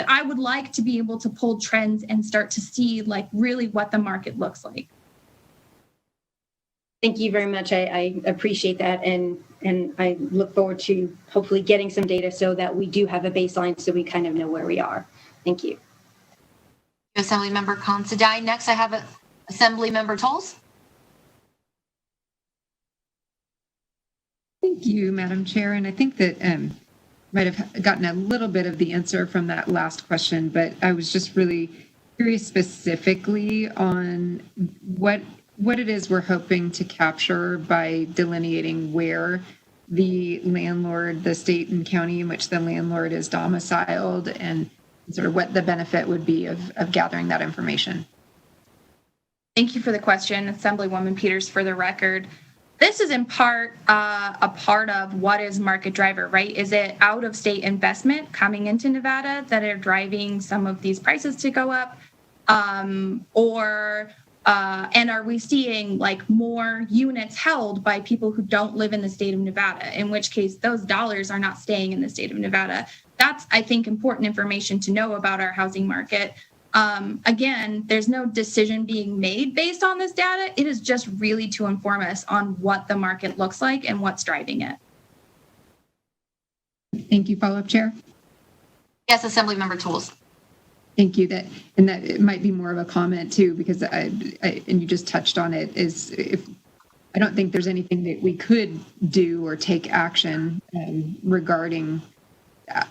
I would like to be able to pull trends and start to see like really what the market looks like. Thank you very much. I appreciate that. And I look forward to hopefully getting some data so that we do have a baseline so we kind of know where we are. Thank you. Assemblymember Considine. Next, I have Assemblymember Tolles. Thank you, Madam Chair. And I think that might have gotten a little bit of the answer from that last question, but I was just really curious specifically on what it is we're hoping to capture by delineating where the landlord, the state and county in which the landlord is domiciled, and sort of what the benefit would be of gathering that information. Thank you for the question, Assemblywoman Peters. For the record, this is in part a part of what is market driver, right? Is it out of state investment coming into Nevada that are driving some of these prices to go up? And are we seeing like more units held by people who don't live in the state of Nevada, in which case those dollars are not staying in the state of Nevada? That's, I think, important information to know about our housing market. Again, there's no decision being made based on this data. It is just really to inform us on what the market looks like and what's driving it. Thank you. Follow-up, Chair? Yes, Assemblymember Tolles. Thank you. That it might be more of a comment too, because and you just touched on it, is if I don't think there's anything that we could do or take action regarding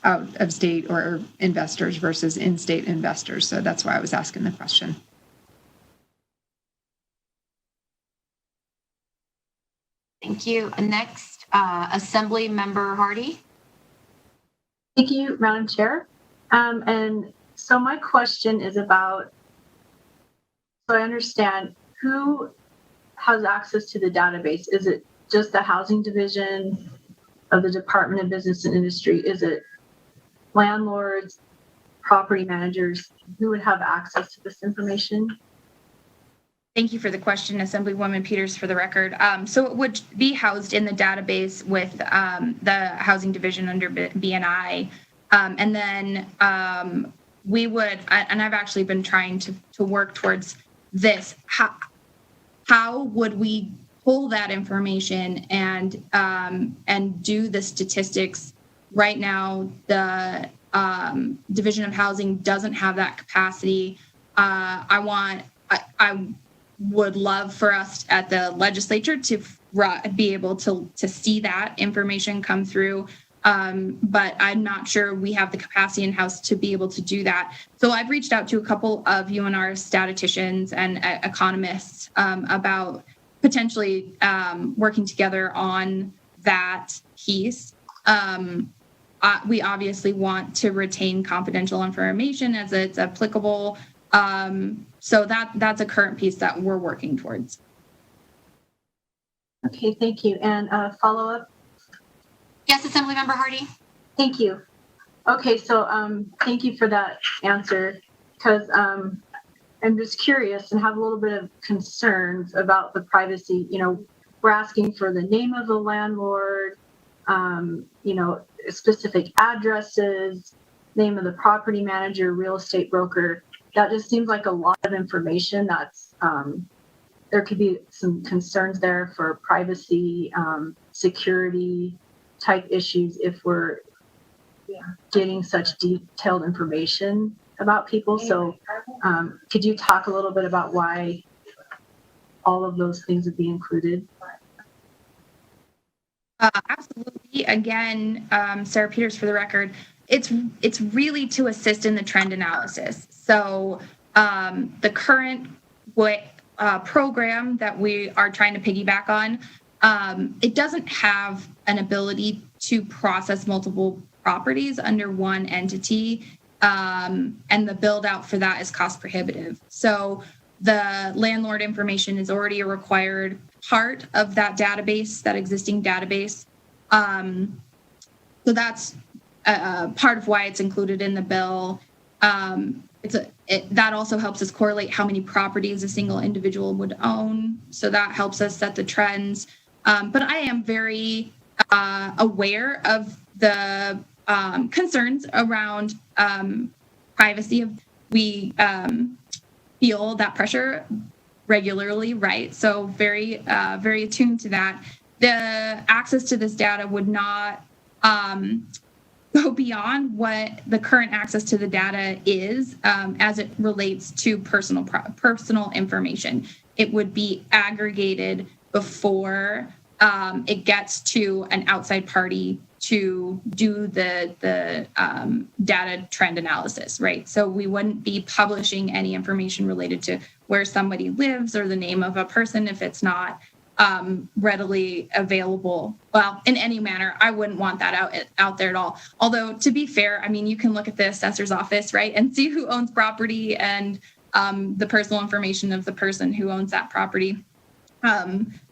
out of state or investors versus in-state investors. So that's why I was asking the question. Thank you. Next, Assemblymember Hardy. Thank you, Madam Chair. And so my question is about, so I understand who has access to the database. Is it just the housing division of the Department of Business and Industry? Is it landlords, property managers? Who would have access to this information? Thank you for the question, Assemblywoman Peters. For the record, so it would be housed in the database with the housing division under BNI, and then we would, and I've actually been trying to work towards this. How would we pull that information and do the statistics? Right now, the Division of Housing doesn't have that capacity. I would love for us at the legislature to be able to see that information come through, but I'm not sure we have the capacity in-house to be able to do that. So I've reached out to a couple of UNR statisticians and economists about potentially working together on that piece. We obviously want to retain confidential information as it's applicable. So that's a current piece that we're working towards. Okay, thank you. And follow up? Yes, Assemblymember Hardy. Thank you. Okay, so thank you for that answer, because I'm just curious and have a little bit of concerns about the privacy. You know, we're asking for the name of the landlord, specific addresses, name of the property manager, real estate broker. That just seems like a lot of information. That's there could be some concerns there for privacy, security type issues if we're getting such detailed information about people. So could you talk a little bit about why all of those things would be included? Absolutely. Again, Sarah Peters for the record, it's really to assist in the trend analysis. So the current program that we are trying to piggyback on, it doesn't have an ability to process multiple properties under one entity, and the build out for that is cost prohibitive. So the landlord information is already a required part of that database, that existing database. So that's part of why it's included in the bill. That also helps us correlate how many properties a single individual would own. So that helps us set the trends. But I am very aware of the concerns around privacy. We feel that pressure regularly, right? So very attuned to that. The access to this data would not go beyond what the current access to the data is as it relates to personal information. It would be aggregated before it gets to an outside party to do the data trend analysis, right? So we wouldn't be publishing any information related to where somebody lives or the name of a person if it's not readily available. Well, in any manner, I wouldn't want that out there at all. Although, to be fair, I mean, you can look at the assessor's office, right, and see who owns property and the personal information of the person who owns that property,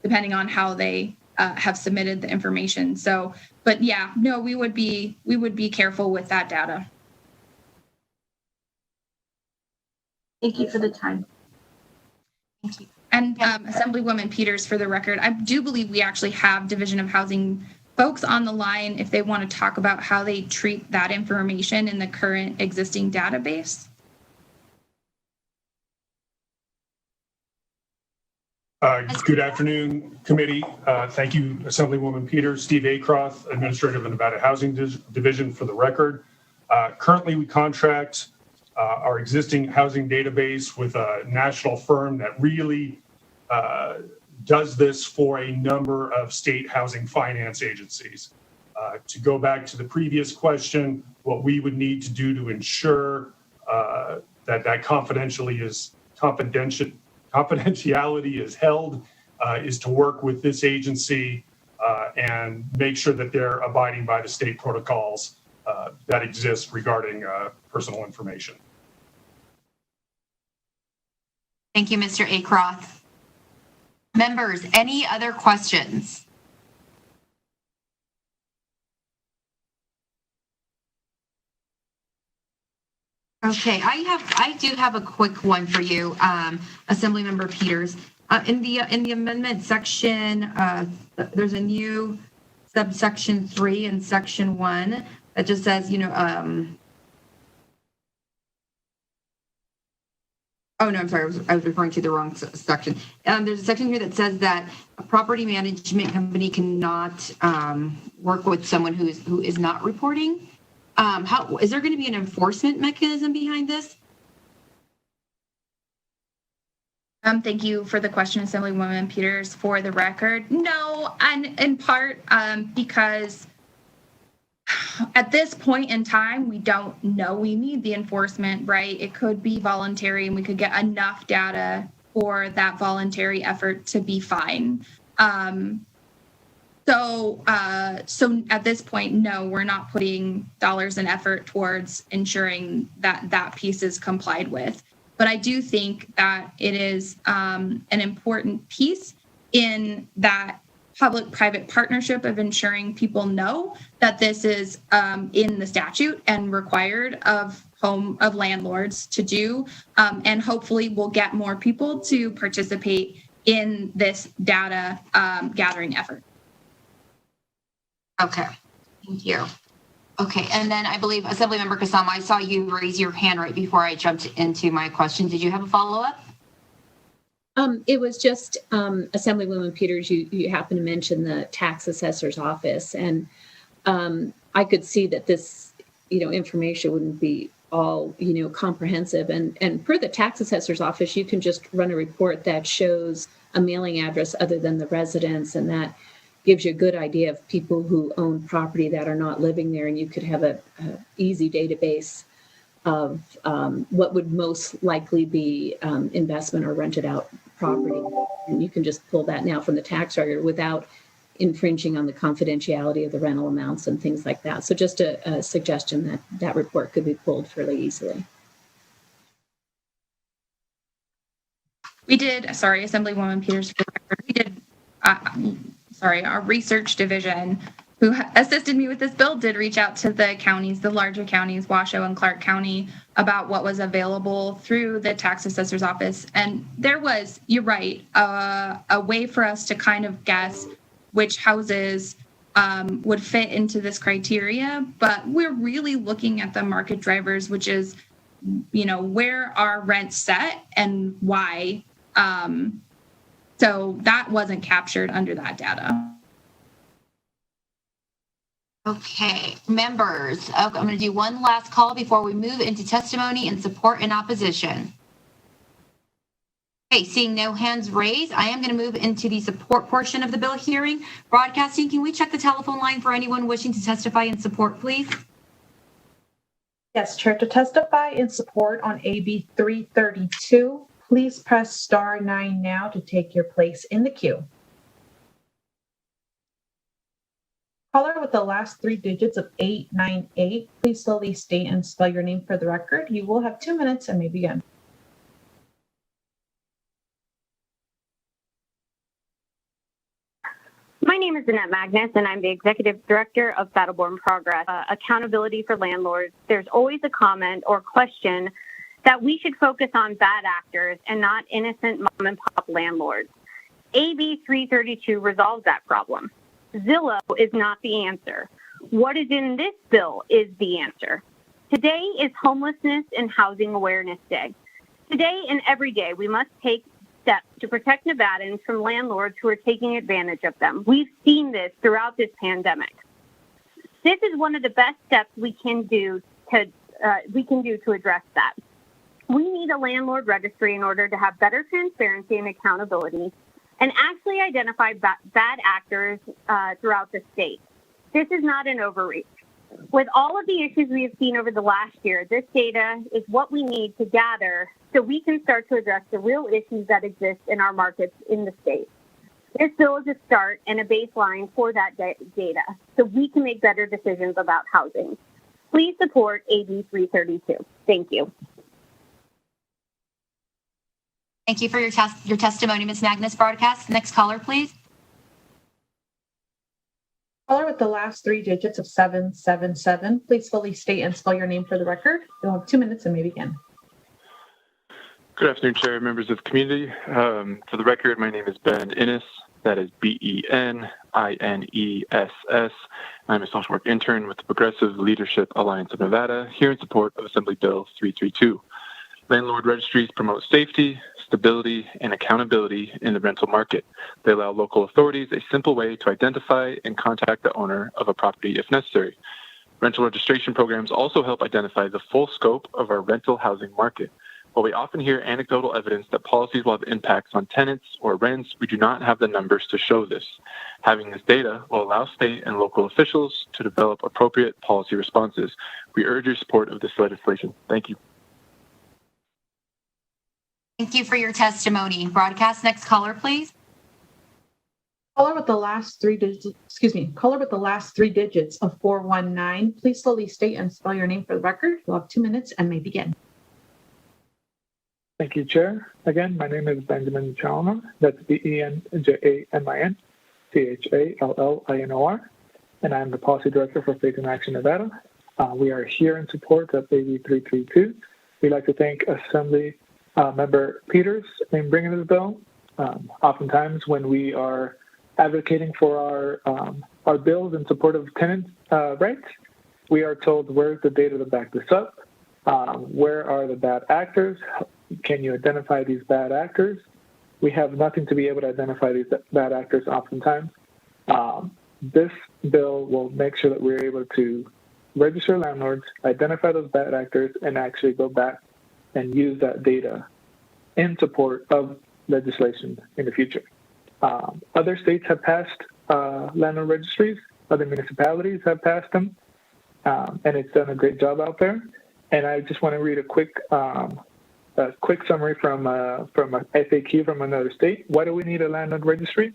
depending on how they have submitted the information. So, but yeah, no, we would be careful with that data. Thank you for the time. Thank you. And Assemblywoman Peters, for the record, I do believe we actually have Division of Housing folks on the line if they want to talk about how they treat that information in the current existing database. Good afternoon, committee. Thank you, Assemblywoman Peters. Steve Acroth, Administrator of the Nevada Housing Division, for the record. Currently, we contract our existing housing database with a national firm that really does this for a number of state housing finance agencies. To go back to the previous question, what we would need to do to ensure that confidentiality is held is to work with this agency and make sure that they're abiding by the state protocols that exist regarding personal information. Thank you, Mr. Acroth. Members, any other questions? Okay, I do have a quick one for you, Assemblymember Peters. In the amendment section, there's a new subsection 3 in section 1 that just says, oh, no, I'm sorry. I was referring to the wrong section. There's a section here that says that a property management company cannot work with someone who is not reporting. How is there going to be an enforcement mechanism behind this? Thank you for the question, Assemblywoman Peters. For the record, no, and in part because at this point in time, we don't know we need the enforcement, right? It could be voluntary and we could get enough data for that voluntary effort to be fine. So at this point, no, we're not putting dollars and effort towards ensuring that that piece is complied with. But I do think that it is an important piece in that public-private partnership of ensuring people know that this is in the statute and required of landlords to do, and hopefully we'll get more people to participate in this data gathering effort. Okay, thank you. Okay, and then I believe Assemblymember Kasama, I saw you raise your hand right before I jumped into my question. Did you have a follow-up? It was just Assemblywoman Peters, you happened to mention the tax assessor's office, and I could see that this, information wouldn't be all, comprehensive. And per the tax assessor's office, you can just run a report that shows a mailing address other than the residence, and that gives you a good idea of people who own property that are not living there, and you could have a easy database of what would most likely be investment or rented out property. And you can just pull that now from the tax record without infringing on the confidentiality of the rental amounts and things like that. So just a suggestion that report could be pulled fairly easily. We did, Assemblywoman Peters, we did, our research division who assisted me with this bill did reach out to the counties, the larger counties, Washoe and Clark County, about what was available through the tax assessor's office. And there was, you're right, a way for us to kind of guess which houses would fit into this criteria. But we're really looking at the market drivers, which is, where are rents set and why. So that wasn't captured under that data. Okay, members, I'm going to do one last call before we move into testimony in support and opposition. Okay, seeing no hands raised, I am going to move into the support portion of the bill hearing. Broadcasting, can we check the telephone line for anyone wishing to testify in support, please? Yes, Chair, to testify in support on AB 332, please press star 9 now to take your place in the queue. Caller with the last 3 digits of 898, please slowly state and spell your name for the record. You will have 2 minutes and may begin. My name is Annette Magnus, and I'm the Executive Director of Battleborn Progress, Accountability for Landlords. There's always a comment or question that we should focus on bad actors and not innocent mom-and-pop landlords. AB 332 resolves that problem. Zillow is not the answer. What is in this bill is the answer. Today is Homelessness and Housing Awareness Day. Today and every day, we must take steps to protect Nevadans from landlords who are taking advantage of them. We've seen this throughout this pandemic. This is one of the best steps we can do to address that. We need a landlord registry in order to have better transparency and accountability and actually identify bad actors throughout the state. This is not an overreach. With all of the issues we have seen over the last year, this data is what we need to gather so we can start to address the real issues that exist in our markets in the state. This bill is a start and a baseline for that data so we can make better decisions about housing. Please support AB 332. Thank you. Thank you for your testimony, Ms. Magnus. Broadcast. Next caller, please. Caller with the last 3 digits of 777, please fully state and spell your name for the record. You'll have 2 minutes and may begin. Good afternoon, Chair, members of the community. For the record, my name is Ben Innes. That is BENINESS. I'm a social work intern with the Progressive Leadership Alliance of Nevada, here in support of Assembly Bill 332. Landlord registries promote safety, stability, and accountability in the rental market. They allow local authorities a simple way to identify and contact the owner of a property if necessary. Rental registration programs also help identify the full scope of our rental housing market. While we often hear anecdotal evidence that policies will have impacts on tenants or rents, we do not have the numbers to show this. Having this data will allow state and local officials to develop appropriate policy responses. We urge your support of this legislation. Thank you. Thank you for your testimony. Broadcast. Next caller, please. Caller with the last 3 digits, caller with the last 3 digits of 419, please slowly state and spell your name for the record. You'll have 2 minutes and may begin. Thank you, Chair. Again, my name is Benjamin Chalmer. That's BenjaminChallonor, and I'm the Policy Director for Faith in Action Nevada. We are here in support of AB 332. We'd like to thank Assembly Member Peters in bringing this bill. Oftentimes when we are advocating for our bills in support of tenant rights, we are told where's the data to back this up, where are the bad actors, can you identify these bad actors? We have nothing to be able to identify these bad actors oftentimes. This bill will make sure that we're able to register landlords, identify those bad actors, and actually go back and use that data in support of legislation in the future. Other states have passed landlord registries, other municipalities have passed them, and it's done a great job out there. And I just want to read a quick summary from a FAQ from another state. Why do we need a landlord registry?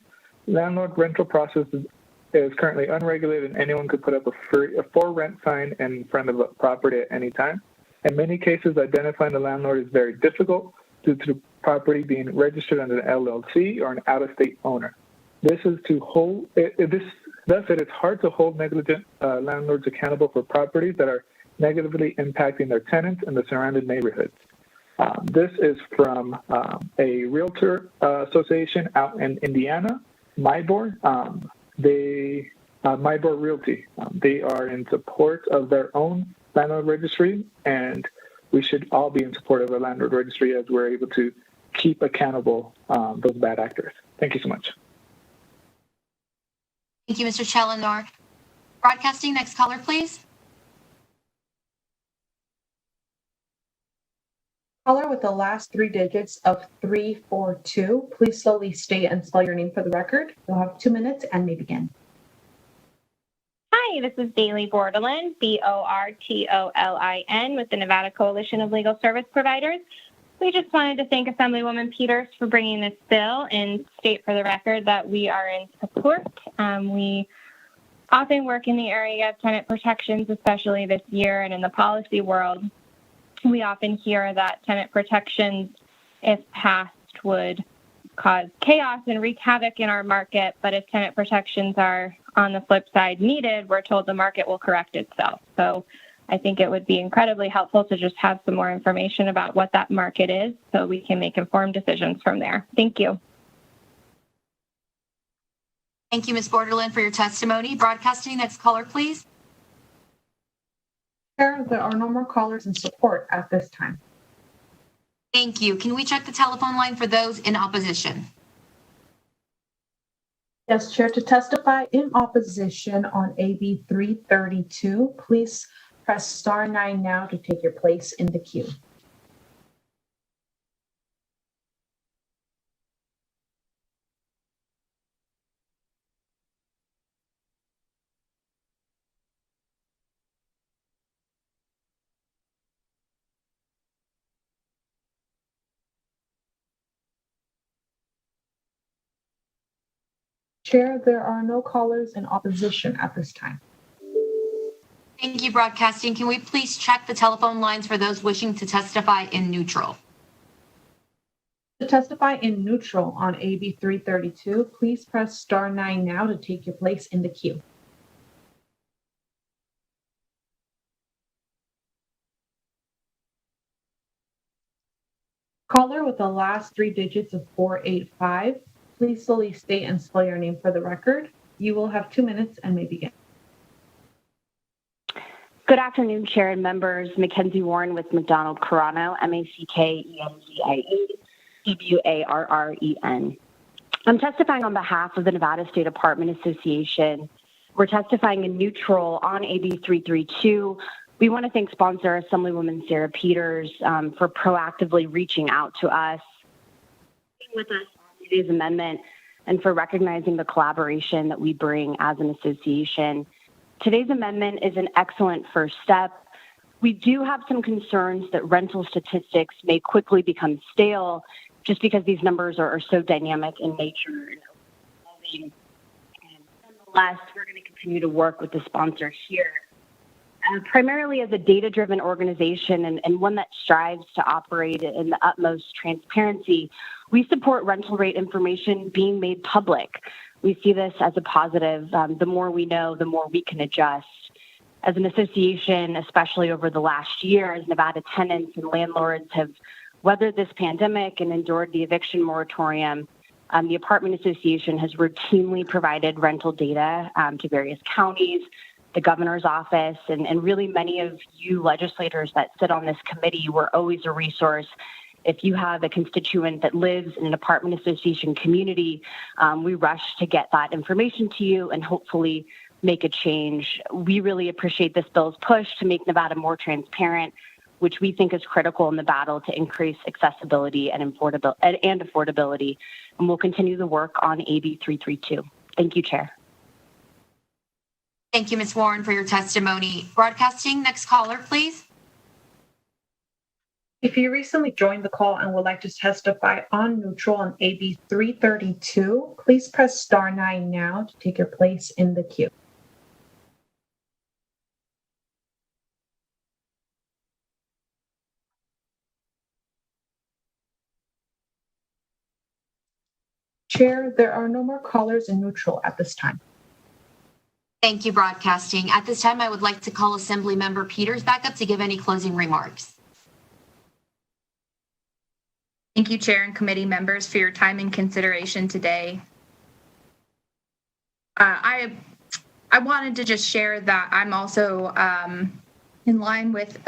Landlord rental process is currently unregulated, and anyone could put up a for rent sign in front of a property at any time. In many cases, identifying the landlord is very difficult due to the property being registered under an LLC or an out-of-state owner. This is to hold. Thus, it is hard to hold negligent landlords accountable for properties that are negatively impacting their tenants and the surrounding neighborhoods. This is from a realtor association out in Indiana, MyBor. MyBor Realty. They are in support of their own landlord registry, and we should all be in support of a landlord registry as we're able to keep accountable those bad actors. Thank you so much. Thank you, Mr. Chaloner. Broadcasting, next caller, please. Caller with the last three digits of 342. Please slowly state and spell your name for the record. You'll have 2 minutes and may begin. Hi, this is Bailey Bordelin, Bortolin, with the Nevada Coalition of Legal Service Providers. We just wanted to thank Assemblywoman Peters for bringing this bill and state for the record that we are in support. We often work in the area of tenant protections, especially this year, and in the policy world. We often hear that tenant protections, if passed, would cause chaos and wreak havoc in our market. But if tenant protections are, on the flip side, needed, we're told the market will correct itself. So I think it would be incredibly helpful to just have some more information about what that market is so we can make informed decisions from there. Thank you. Thank you, Ms. Borderland, for your testimony. Broadcasting, next caller, please. Chair, there are no more callers in support at this time. Thank you. Can we check the telephone line for those in opposition? Yes, Chair, to testify in opposition on AB 332, please press star 9 now to take your place in the queue. Chair, there are no callers in opposition at this time. Thank you, Broadcasting. Can we please check the telephone lines for those wishing to testify in neutral? To testify in neutral on AB 332, please press star 9 now to take your place in the queue. Caller with the last three digits of 485, please slowly state and spell your name for the record. You will have 2 minutes and may begin. Good afternoon, Chair and members. Mackenzie Warren with McDonald Carano, MACKENZIE, WARREN. I'm testifying on behalf of the Nevada State Apartment Association. We're testifying in neutral on AB 332. We want to thank sponsor Assemblywoman Sarah Peters for proactively reaching out to us, being with us on today's amendment, and for recognizing the collaboration that we bring as an association. Today's amendment is an excellent first step. We do have some concerns that rental statistics may quickly become stale just because these numbers are so dynamic in nature. And nonetheless, we're going to continue to work with the sponsor here. Primarily as a data-driven organization and one that strives to operate in the utmost transparency, we support rental rate information being made public. We see this as a positive. The more we know, the more we can adjust. As an association, especially over the last year, as Nevada tenants and landlords have weathered this pandemic and endured the eviction moratorium, The Apartment Association has routinely provided rental data to various counties, the governor's office, and really many of you legislators that sit on this committee were always a resource. If you have a constituent that lives in an apartment association community, we rush to get that information to you and hopefully make a change. We really appreciate this bill's push to make Nevada more transparent, which we think is critical in the battle to increase accessibility and affordability. And we'll continue the work on AB 332. Thank you, Chair. Thank you, Ms. Warren, for your testimony. Broadcasting, next caller, please. If you recently joined the call and would like to testify on neutral on AB 332, please press star 9 now to take your place in the queue. Chair, there are no more callers in neutral at this time. Thank you, Broadcasting. At this time, I would like to call Assemblymember Peters back up to give any closing remarks. Thank you, Chair and committee members, for your time and consideration today. I wanted to just share that I'm also in line with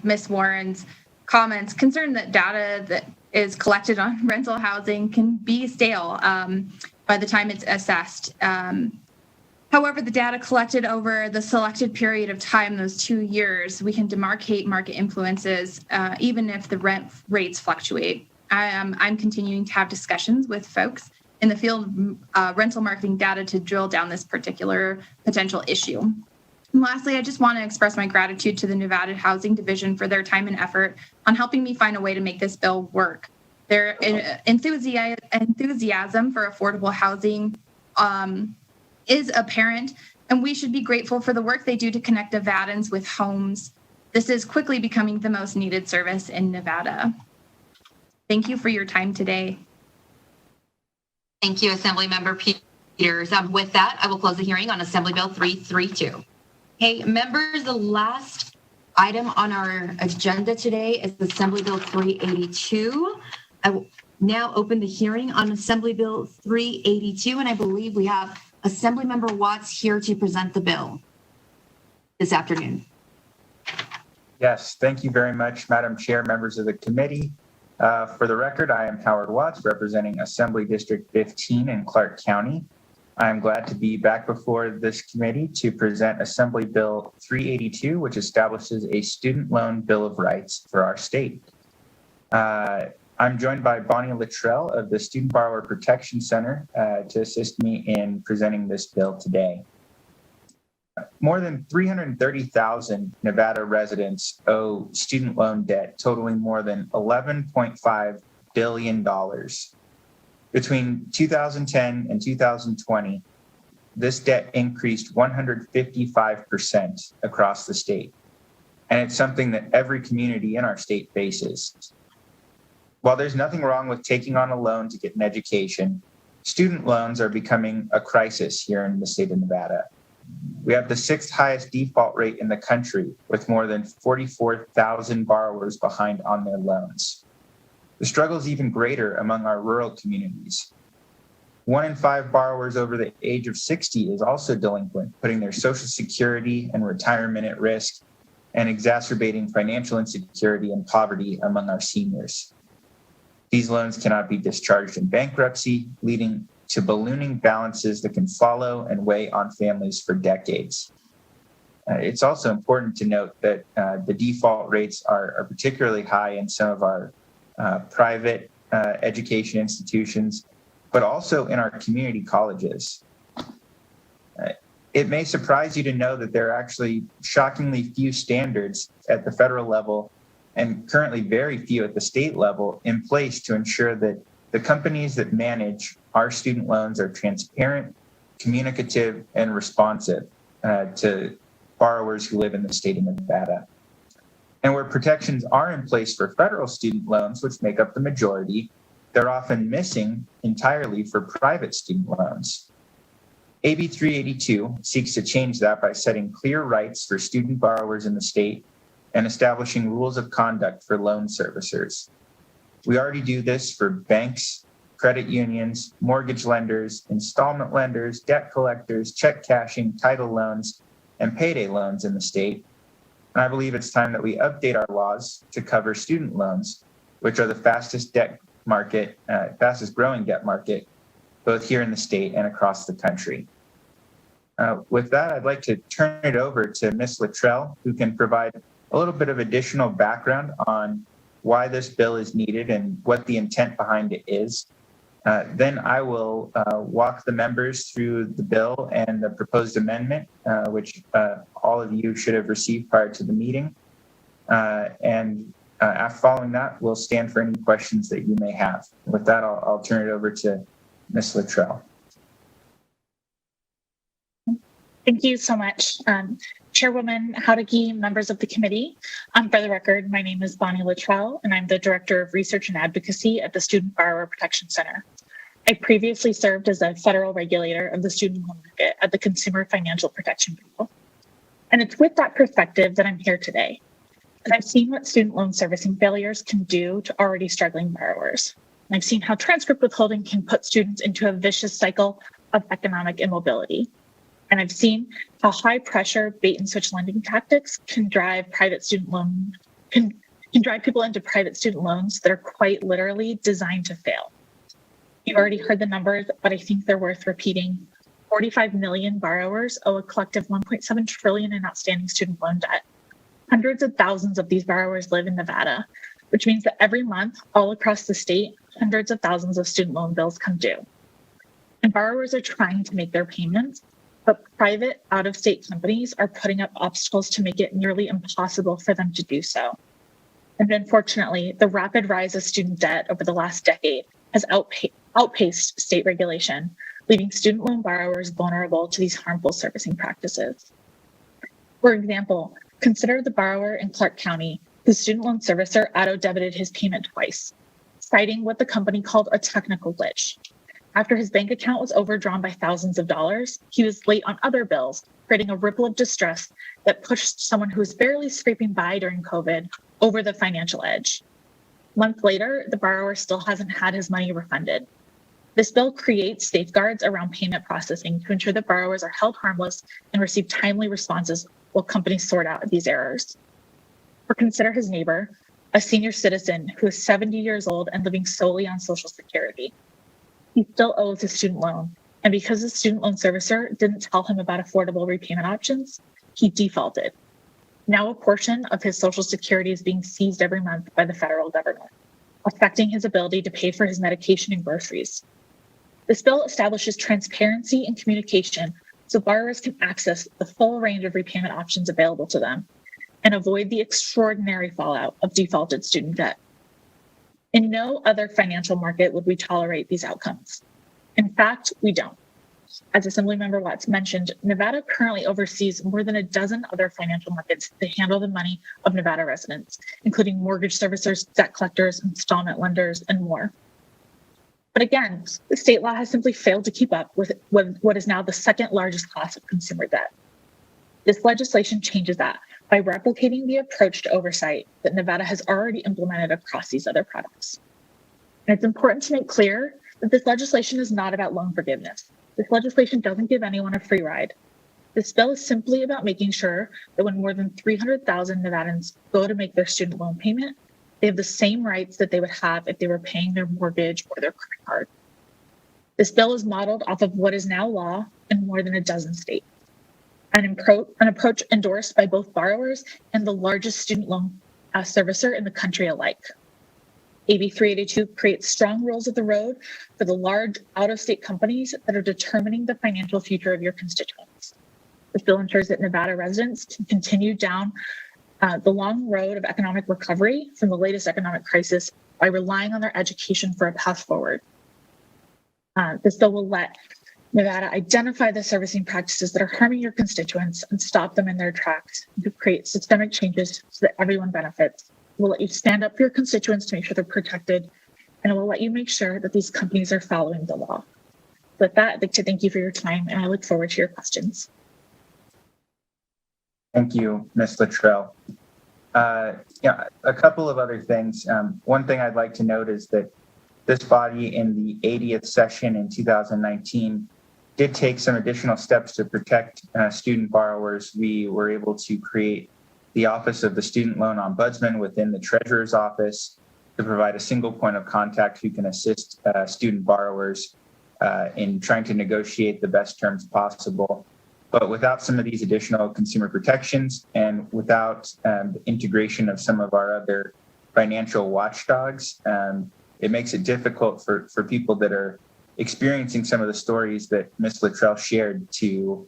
Ms. Warren's comments, concerned that data that is collected on rental housing can be stale by the time it's assessed. However, the data collected over the selected period of time, those 2 years, we can demarcate market influences even if the rent rates fluctuate. I'm continuing to have discussions with folks in the field of rental marketing data to drill down this particular potential issue. And lastly, I just want to express my gratitude to the Nevada Housing Division for their time and effort on helping me find a way to make this bill work. Their enthusiasm for affordable housing is apparent, and we should be grateful for the work they do to connect Nevadans with homes. This is quickly becoming the most needed service in Nevada. Thank you for your time today. Thank you, Assemblymember Peters. With that, I will close the hearing on Assembly Bill 332. Hey, members, the last item on our agenda today is Assembly Bill 382. I will now open the hearing on Assembly Bill 382, and I believe we have Assemblymember Watts here to present the bill this afternoon. Yes, thank you very much, Madam Chair, members of the committee. For the record, I am Howard Watts, representing Assembly District 15 in Clark County. I am glad to be back before this committee to present Assembly Bill 382, which establishes a student loan bill of rights for our state. I'm joined by Bonnie Luttrell of the Student Borrower Protection Center to assist me in presenting this bill today. More than 330,000 Nevada residents owe student loan debt totaling more than $11.5 billion. Between 2010 and 2020, this debt increased 155% across the state. And it's something that every community in our state faces. While there's nothing wrong with taking on a loan to get an education, student loans are becoming a crisis here in the state of Nevada. We have the 6th highest default rate in the country, with more than 44,000 borrowers behind on their loans. The struggle is even greater among our rural communities. 1 in 5 borrowers over the age of 60 is also delinquent, putting their Social Security and retirement at risk and exacerbating financial insecurity and poverty among our seniors. These loans cannot be discharged in bankruptcy, leading to ballooning balances that can follow and weigh on families for decades. It's also important to note that the default rates are particularly high in some of our private education institutions, but also in our community colleges. It may surprise you to know that there are actually shockingly few standards at the federal level and currently very few at the state level in place to ensure that the companies that manage our student loans are transparent, communicative, and responsive to borrowers who live in the state of Nevada. And where protections are in place for federal student loans, which make up the majority, they're often missing entirely for private student loans. AB 382 seeks to change that by setting clear rights for student borrowers in the state and establishing rules of conduct for loan servicers. We already do this for banks, credit unions, mortgage lenders, installment lenders, debt collectors, check cashing, title loans, and payday loans in the state. And I believe it's time that we update our laws to cover student loans, which are the fastest growing debt market, both here in the state and across the country. With that, I'd like to turn it over to Ms. Luttrell, who can provide a little bit of additional background on why this bill is needed and what the intent behind it is. Then I will walk the members through the bill and the proposed amendment, which all of you should have received prior to the meeting. And following that, we'll stand for any questions that you may have. With that, I'll turn it over to Ms. Luttrell. Thank you so much, Chairwoman Housekeeping, members of the committee. For the record, my name is Bonnie Luttrell, and I'm the Director of Research and Advocacy at the Student Borrower Protection Center. I previously served as a federal regulator of the student loan market at the Consumer Financial Protection Bureau. And it's with that perspective that I'm here today. And I've seen what student loan servicing failures can do to already struggling borrowers. And I've seen how transcript withholding can put students into a vicious cycle of economic immobility. And I've seen how high pressure bait and switch lending tactics can drive can drive people into private student loans that are quite literally designed to fail. You've already heard the numbers, but I think they're worth repeating. 45 million borrowers owe a collective 1.7 trillion in outstanding student loan debt. Hundreds of thousands of these borrowers live in Nevada, which means that every month, all across the state, hundreds of thousands of student loan bills come due. And borrowers are trying to make their payments, but private out-of-state companies are putting up obstacles to make it nearly impossible for them to do so. And unfortunately, the rapid rise of student debt over the last decade has outpaced state regulation, leaving student loan borrowers vulnerable to these harmful servicing practices. For example, consider the borrower in Clark County whose student loan servicer auto-debited his payment twice, citing what the company called a technical glitch. After his bank account was overdrawn by thousands of dollars, he was late on other bills, creating a ripple of distress that pushed someone who was barely scraping by during COVID over the financial edge. Months later, the borrower still hasn't had his money refunded. This bill creates safeguards around payment processing to ensure that borrowers are held harmless and receive timely responses while companies sort out these errors. Or consider his neighbor, a senior citizen who is 70 years old and living solely on Social Security. He still owes his student loan, and because the student loan servicer didn't tell him about affordable repayment options, he defaulted. Now a portion of his Social Security is being seized every month by the federal government, affecting his ability to pay for his medication and groceries. This bill establishes transparency and communication so borrowers can access the full range of repayment options available to them and avoid the extraordinary fallout of defaulted student debt. In no other financial market would we tolerate these outcomes. In fact, we don't. As Assemblymember Watts mentioned, Nevada currently oversees more than a dozen other financial markets that handle the money of Nevada residents, including mortgage servicers, debt collectors, installment lenders, and more. But again, the state law has simply failed to keep up with what is now the second largest class of consumer debt. This legislation changes that by replicating the approach to oversight that Nevada has already implemented across these other products. And it's important to make clear that this legislation is not about loan forgiveness. This legislation doesn't give anyone a free ride. This bill is simply about making sure that when more than 300,000 Nevadans go to make their student loan payment, they have the same rights that they would have if they were paying their mortgage or their credit card. This bill is modeled off of what is now law in more than a dozen states. An approach endorsed by both borrowers and the largest student loan servicer in the country alike. AB 382 creates strong rules of the road for the large out-of-state companies that are determining the financial future of your constituents. This bill ensures that Nevada residents can continue down the long road of economic recovery from the latest economic crisis by relying on their education for a path forward. This bill will let Nevada identify the servicing practices that are harming your constituents and stop them in their tracks to create systemic changes so that everyone benefits. It will let you stand up for your constituents to make sure they're protected, and it will let you make sure that these companies are following the law. With that, I'd like to thank you for your time, and I look forward to your questions. Thank you, Ms. Luttrell. A couple of other things. One thing I'd like to note is that This body in the 80th session in 2019 did take some additional steps to protect student borrowers. We were able to create the Office of the Student Loan Ombudsman within the Treasurer's Office to provide a single point of contact who can assist student borrowers in trying to negotiate the best terms possible. But without some of these additional consumer protections and without the integration of some of our other financial watchdogs, it makes it difficult for people that are experiencing some of the stories that Ms. Luttrell shared to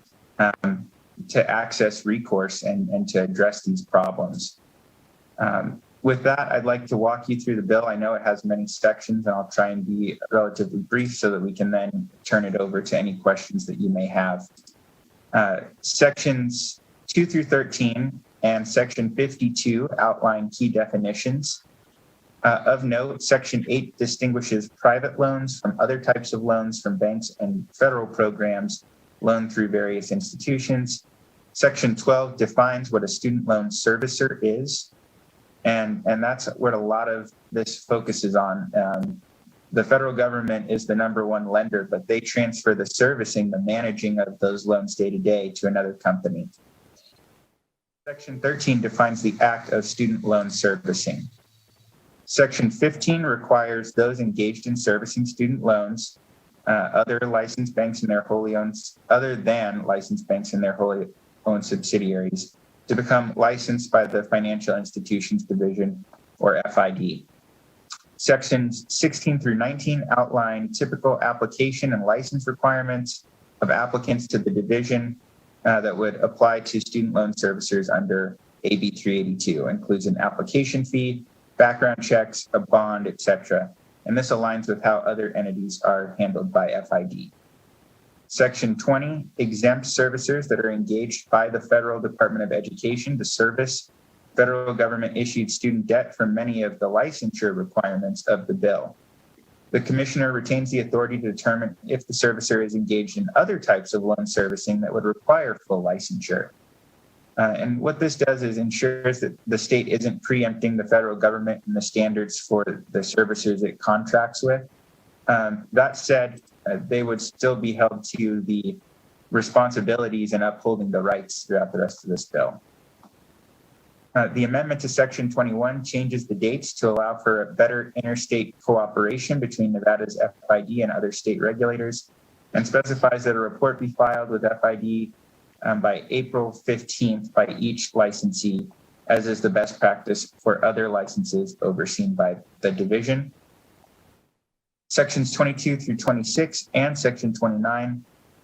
access recourse and to address these problems. With that, I'd like to walk you through the bill. I know it has many sections, and I'll try and be relatively brief so that we can then turn it over to any questions that you may have. Sections 2 through 13 and Section 52 outline key definitions. Of note, Section 8 distinguishes private loans from other types of loans from banks and federal programs loaned through various institutions. Section 12 defines what a student loan servicer is, and that's what a lot of this focuses on. The federal government is the #1 lender, but they transfer the servicing, the managing of those loans day to day to another company. Section 13 defines the act of student loan servicing. Section 15 requires those engaged in servicing student loans, other than licensed banks and their wholly owned subsidiaries, to become licensed by the Financial Institutions Division, or FID. Sections 16 through 19 outline typical application and license requirements of applicants to the division that would apply to student loan servicers under AB 382. Includes an application fee, background checks, a bond, etc. And this aligns with how other entities are handled by FID. Section 20, exempt servicers that are engaged by the Federal Department of Education to service federal government issued student debt for many of the licensure requirements of the bill. The commissioner retains the authority to determine if the servicer is engaged in other types of loan servicing that would require full licensure. And what this does is ensures that the state isn't preempting the federal government and the standards for the servicers it contracts with. That said, they would still be held to the responsibilities and upholding the rights throughout the rest of this bill. The amendment to Section 21 changes the dates to allow for a better interstate cooperation between Nevada's FID and other state regulators, and specifies that a report be filed with FID by April 15th by each licensee, as is the best practice for other licenses overseen by the division. Sections 22 through 26 and Section 29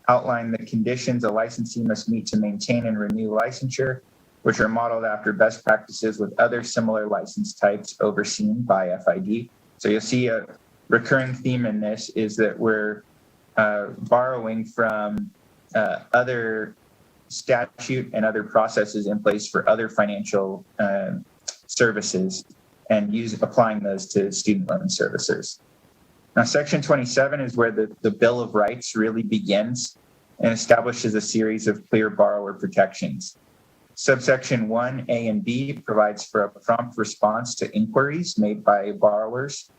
outline the conditions a licensee must meet to maintain and renew licensure, which are modeled after best practices with other similar license types overseen by FID. So you'll see a recurring theme in this is that we're borrowing from other statute and other processes in place for other financial services and applying those to student loan servicers. Now, Section 27 is where the Bill of Rights really begins and establishes a series of clear borrower protections. Subsection 1, A and B provides for a prompt response to inquiries made by borrowers.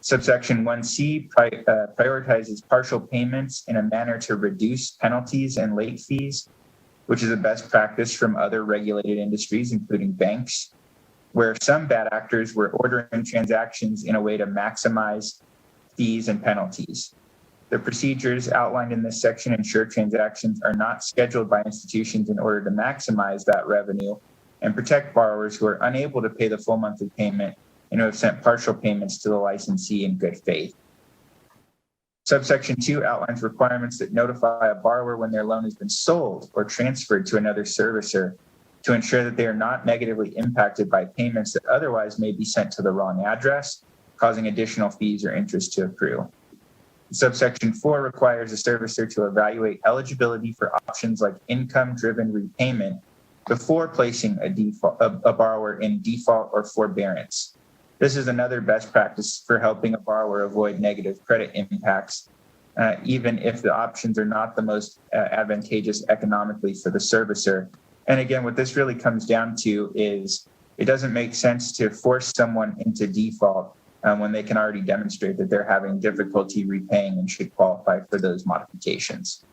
Subsection 1C prioritizes partial payments in a manner to reduce penalties and late fees, which is a best practice from other regulated industries, including banks, where some bad actors were ordering transactions in a way to maximize fees and penalties. The procedures outlined in this section ensure transactions are not scheduled by institutions in order to maximize that revenue and protect borrowers who are unable to pay the full monthly payment and who have sent partial payments to the licensee in good faith. Subsection 2 outlines requirements that notify a borrower when their loan has been sold or transferred to another servicer to ensure that they are not negatively impacted by payments that otherwise may be sent to the wrong address, causing additional fees or interest to accrue. Subsection 4 requires a servicer to evaluate eligibility for options like income-driven repayment before placing a borrower in default or forbearance. This is another best practice for helping a borrower avoid negative credit impacts, even if the options are not the most advantageous economically for the servicer. And again, what this really comes down to is it doesn't make sense to force someone into default when they can already demonstrate that they're having difficulty repaying and should qualify for those modifications.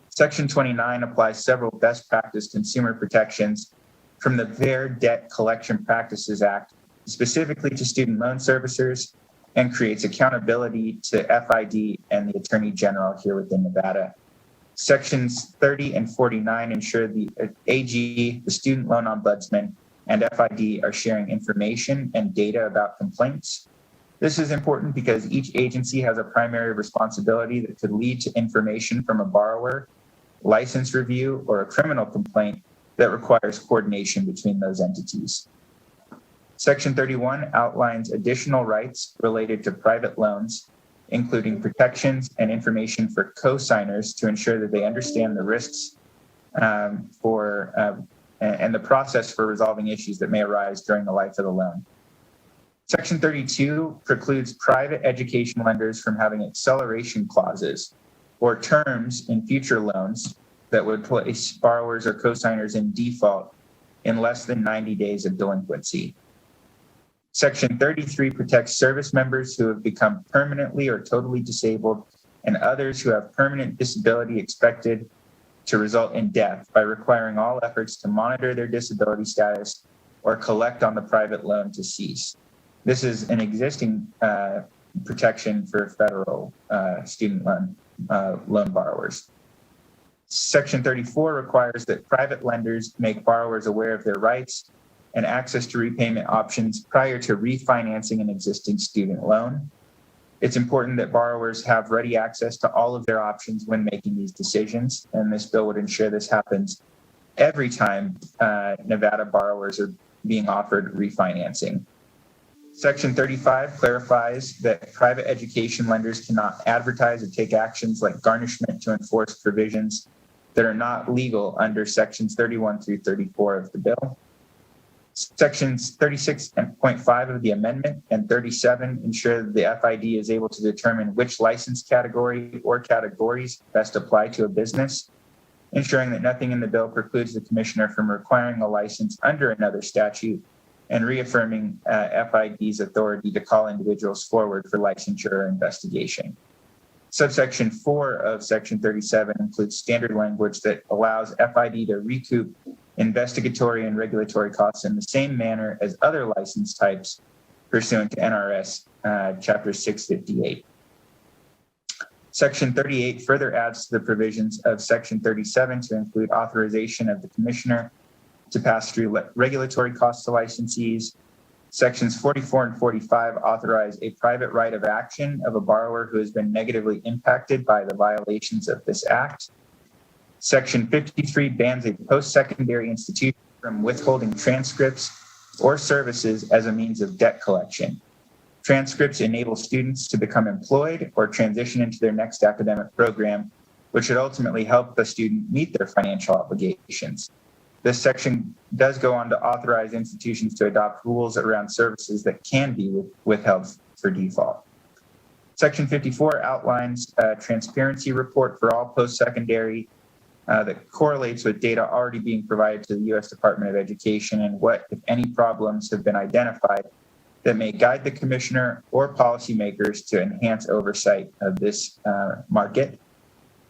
Section 29 applies several best practice consumer protections from the Fair Debt Collection Practices Act, specifically to student loan servicers, and creates accountability to FID and the Attorney General here within Nevada. Sections 30 and 49 ensure the AG, the Student Loan Ombudsman, and FID are sharing information and data about complaints. This is important because each agency has a primary responsibility that could lead to information from a borrower, license review, or a criminal complaint that requires coordination between those entities. Section 31 outlines additional rights related to private loans, including protections and information for co-signers to ensure that they understand the risks and the process for resolving issues that may arise during the life of the loan. Section 32 precludes private education lenders from having acceleration clauses or terms in future loans that would place borrowers or co-signers in default in less than 90 days of delinquency. Section 33 protects service members who have become permanently or totally disabled and others who have permanent disability expected to result in death by requiring all efforts to monitor their disability status or collect on the private loan to cease. This is an existing protection for federal student loan borrowers. Section 34 requires that private lenders make borrowers aware of their rights and access to repayment options prior to refinancing an existing student loan. It's important that borrowers have ready access to all of their options when making these decisions, and this bill would ensure this happens every time Nevada borrowers are being offered refinancing. Section 35 clarifies that private education lenders cannot advertise or take actions like garnishment to enforce provisions that are not legal under sections 31 through 34 of the bill. Sections 36.5 of the amendment and 37 ensure that the FID is able to determine which license category or categories best apply to a business, ensuring that nothing in the bill precludes the commissioner from requiring a license under another statute and reaffirming FID's authority to call individuals forward for licensure or investigation. Subsection 4 of Section 37 includes standard language that allows FID to recoup investigatory and regulatory costs in the same manner as other license types pursuant to NRS Chapter 658. Section 38 further adds to the provisions of Section 37 to include authorization of the commissioner to pass through regulatory costs to licensees. Sections 44 and 45 authorize a private right of action of a borrower who has been negatively impacted by the violations of this act. Section 53 bans a post-secondary institution from withholding transcripts or services as a means of debt collection. Transcripts enable students to become employed or transition into their next academic program, which should ultimately help the student meet their financial obligations. This section does go on to authorize institutions to adopt rules around services that can be withheld for default. Section 54 outlines a transparency report for all post-secondary that correlates with data already being provided to the U.S. Department of Education and what, if any, problems have been identified that may guide the commissioner or policymakers to enhance oversight of this market.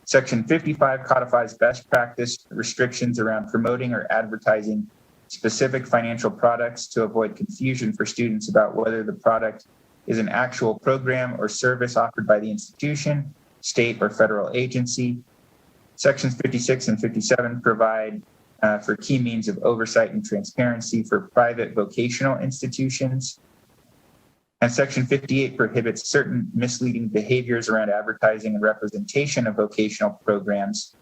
Section 55 codifies best practice restrictions around promoting or advertising specific financial products to avoid confusion for students about whether the product is an actual program or service offered by the institution, state, or federal agency. Sections 56 and 57 provide for key means of oversight and transparency for private vocational institutions. And Section 58 prohibits certain misleading behaviors around advertising and representation of vocational programs.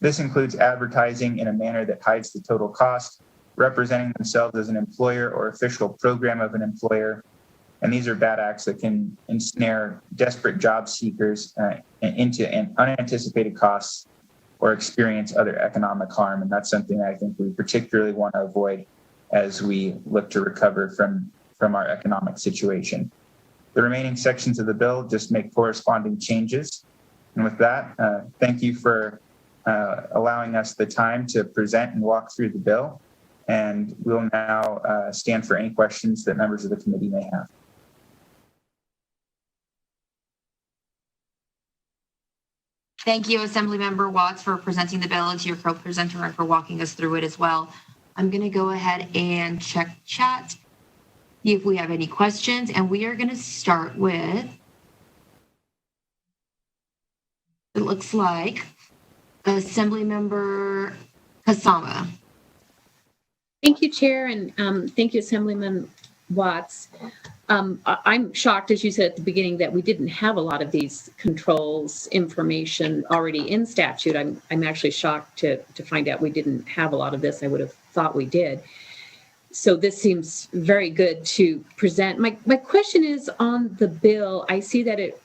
This includes advertising in a manner that hides the total cost, representing themselves as an employer or official program of an employer. And these are bad acts that can ensnare desperate job seekers into unanticipated costs or experience other economic harm. And that's something that I think we particularly want to avoid as we look to recover from our economic situation. The remaining sections of the bill just make corresponding changes. And with that, thank you for allowing us the time to present and walk through the bill. And we'll now stand for any questions that members of the committee may have. Thank you, Assemblymember Watts, for presenting the bill, and to your co-presenter and for walking us through it as well. I'm going to go ahead and check chat, see if we have any questions, and we are going to start with, it looks like, Assemblymember Kasama. Thank you, Chair, and thank you, Assemblyman Watts. I'm shocked, as you said at the beginning, that we didn't have a lot of these controls information already in statute. I'm actually shocked to find out we didn't have a lot of this. I would have thought we did. So this seems very good to present. My question is on the bill. I see that it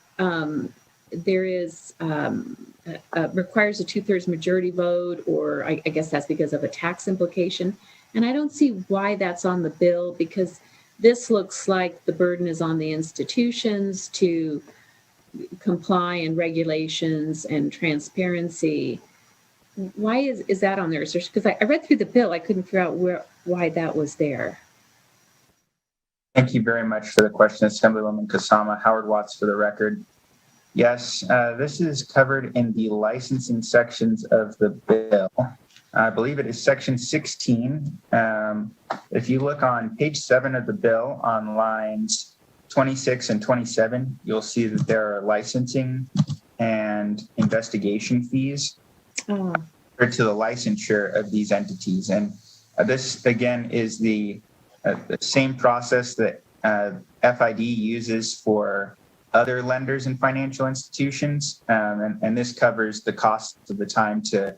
there is requires a 2/3 majority vote, or I guess that's because of a tax implication. And I don't see why that's on the bill, because this looks like the burden is on the institutions to comply in regulations and transparency. Why is that on there? Because I read through the bill, I couldn't figure out why that was there. Thank you very much for the question, Assemblywoman Kasama. Howard Watts for the record. Yes, this is covered in the licensing sections of the bill. I believe it is section 16. If you look on page 7 of the bill on lines 26 and 27, you'll see that there are licensing and investigation fees to the licensure of these entities. And this, again, is the same process that FID uses for other lenders and financial institutions. And this covers the costs of the time to,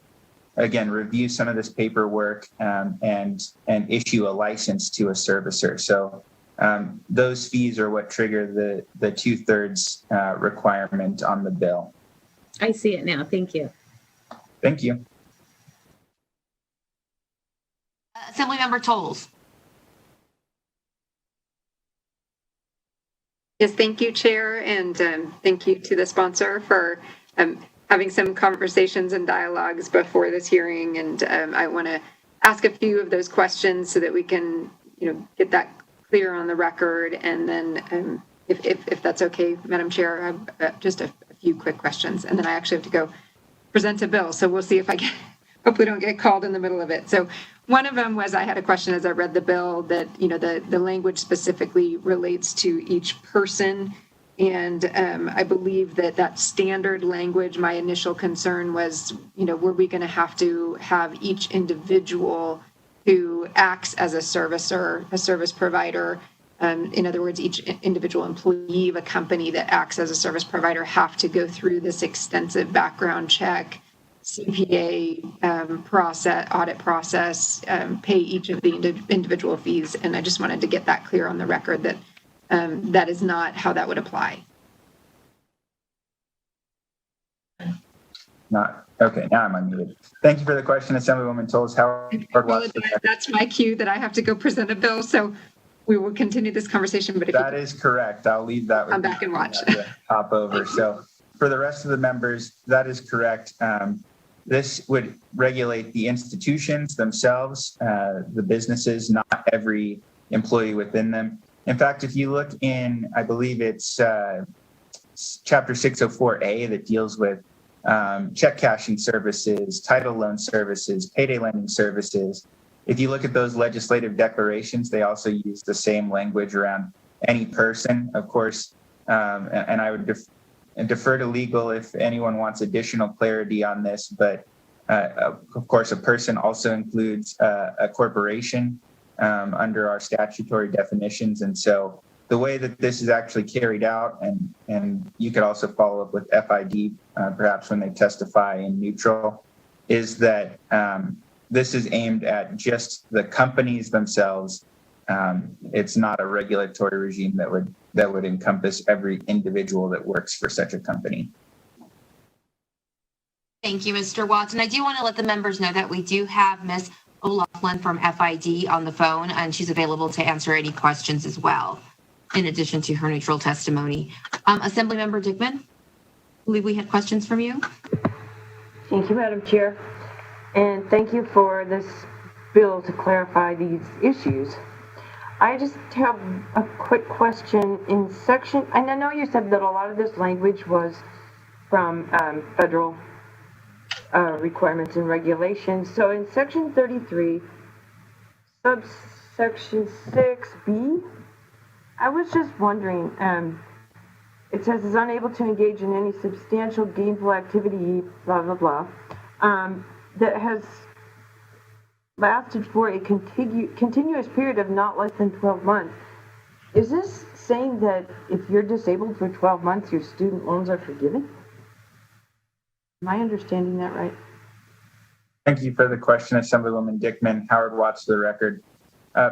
again, review some of this paperwork and issue a license to a servicer. So those fees are what trigger the 2/3 requirement on the bill. I see it now. Thank you. Thank you. Assemblymember Tolles. Yes, thank you, Chair, and thank you to the sponsor for having some conversations and dialogues before this hearing. And I want to ask a few of those questions so that we can, get that clear on the record. And then, if that's okay, Madam Chair, I have just a few quick questions, and then I actually have to go present a bill. So we'll see if I can. Hopefully, don't get called in the middle of it. So one of them was, I had a question as I read the bill that, the language specifically relates to each person. And I believe that standard language, my initial concern was, were we going to have each individual who acts as a servicer, a service provider, in other words, each individual employee of a company that acts as a service provider have to go through this extensive background check, CPA audit process, pay each of the individual fees. And I just wanted to get that clear on the record that that is not how that would apply. Okay, now I'm unmuted. Thank you for the question, Assemblywoman Tolles. Howard Watts. That's my cue that I have to go present a bill. So we will continue this conversation. But that is correct. I'll leave that with come back and watch. Hop over. So for the rest of the members, that is correct. This would regulate the institutions themselves, the businesses, not every employee within them. In fact, if you look in, I believe it's Chapter 604A that deals with check cashing services, title loan services, payday lending services. If you look at those legislative declarations, they also use the same language around any person, of course, and I would defer to legal if anyone wants additional clarity on this, but of course, a person also includes a corporation under our statutory definitions. And so the way that this is actually carried out, and you could also follow up with FID perhaps when they testify in neutral, is that this is aimed at just the companies themselves. It's not a regulatory regime that would encompass every individual that works for such a company. Thank you, Mr. Watts. And I do want to let the members know that we do have Ms. O'Loughlin from FID on the phone, and she's available to answer any questions as well, in addition to her neutral testimony. Assemblymember Dickman, I believe we had questions from you. Thank you, Madam Chair. And thank you for this bill to clarify these issues. I just have a quick question and I know you said that a lot of this language was from federal requirements and regulations. So in Section 33, Subsection 6B, I was just wondering, it says is unable to engage in any substantial gainful activity, blah, blah, blah, that has lasted for a continuous period of not less than 12 months. Is this saying that if you're disabled for 12 months, your student loans are forgiven? Am I understanding that right? Thank you for the question, Assemblywoman Dickman. Howard Watts for the record.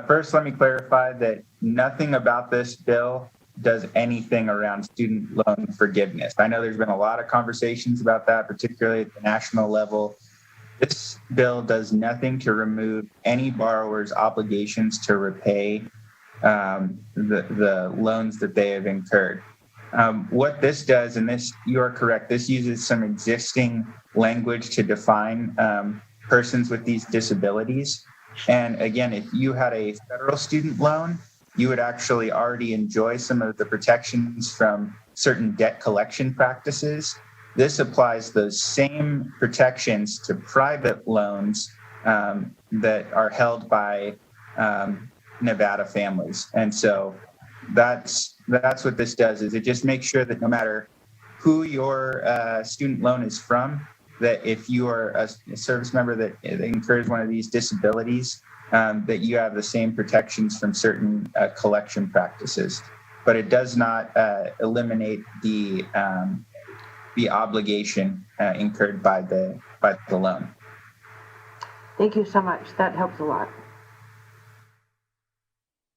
First, let me clarify that nothing about this bill does anything around student loan forgiveness. I know there's been a lot of conversations about that, particularly at the national level. This bill does nothing to remove any borrower's obligations to repay the loans that they have incurred. What this does, and this, you are correct, this uses some existing language to define persons with these disabilities. And again, if you had a federal student loan, you would actually already enjoy some of the protections from certain debt collection practices. This applies those same protections to private loans that are held by Nevada families. And so that's what this does, is it just makes sure that no matter who your student loan is from, that if you are a service member that incurs one of these disabilities, that you have the same protections from certain collection practices. But it does not eliminate the obligation incurred by the loan. Thank you so much. That helps a lot.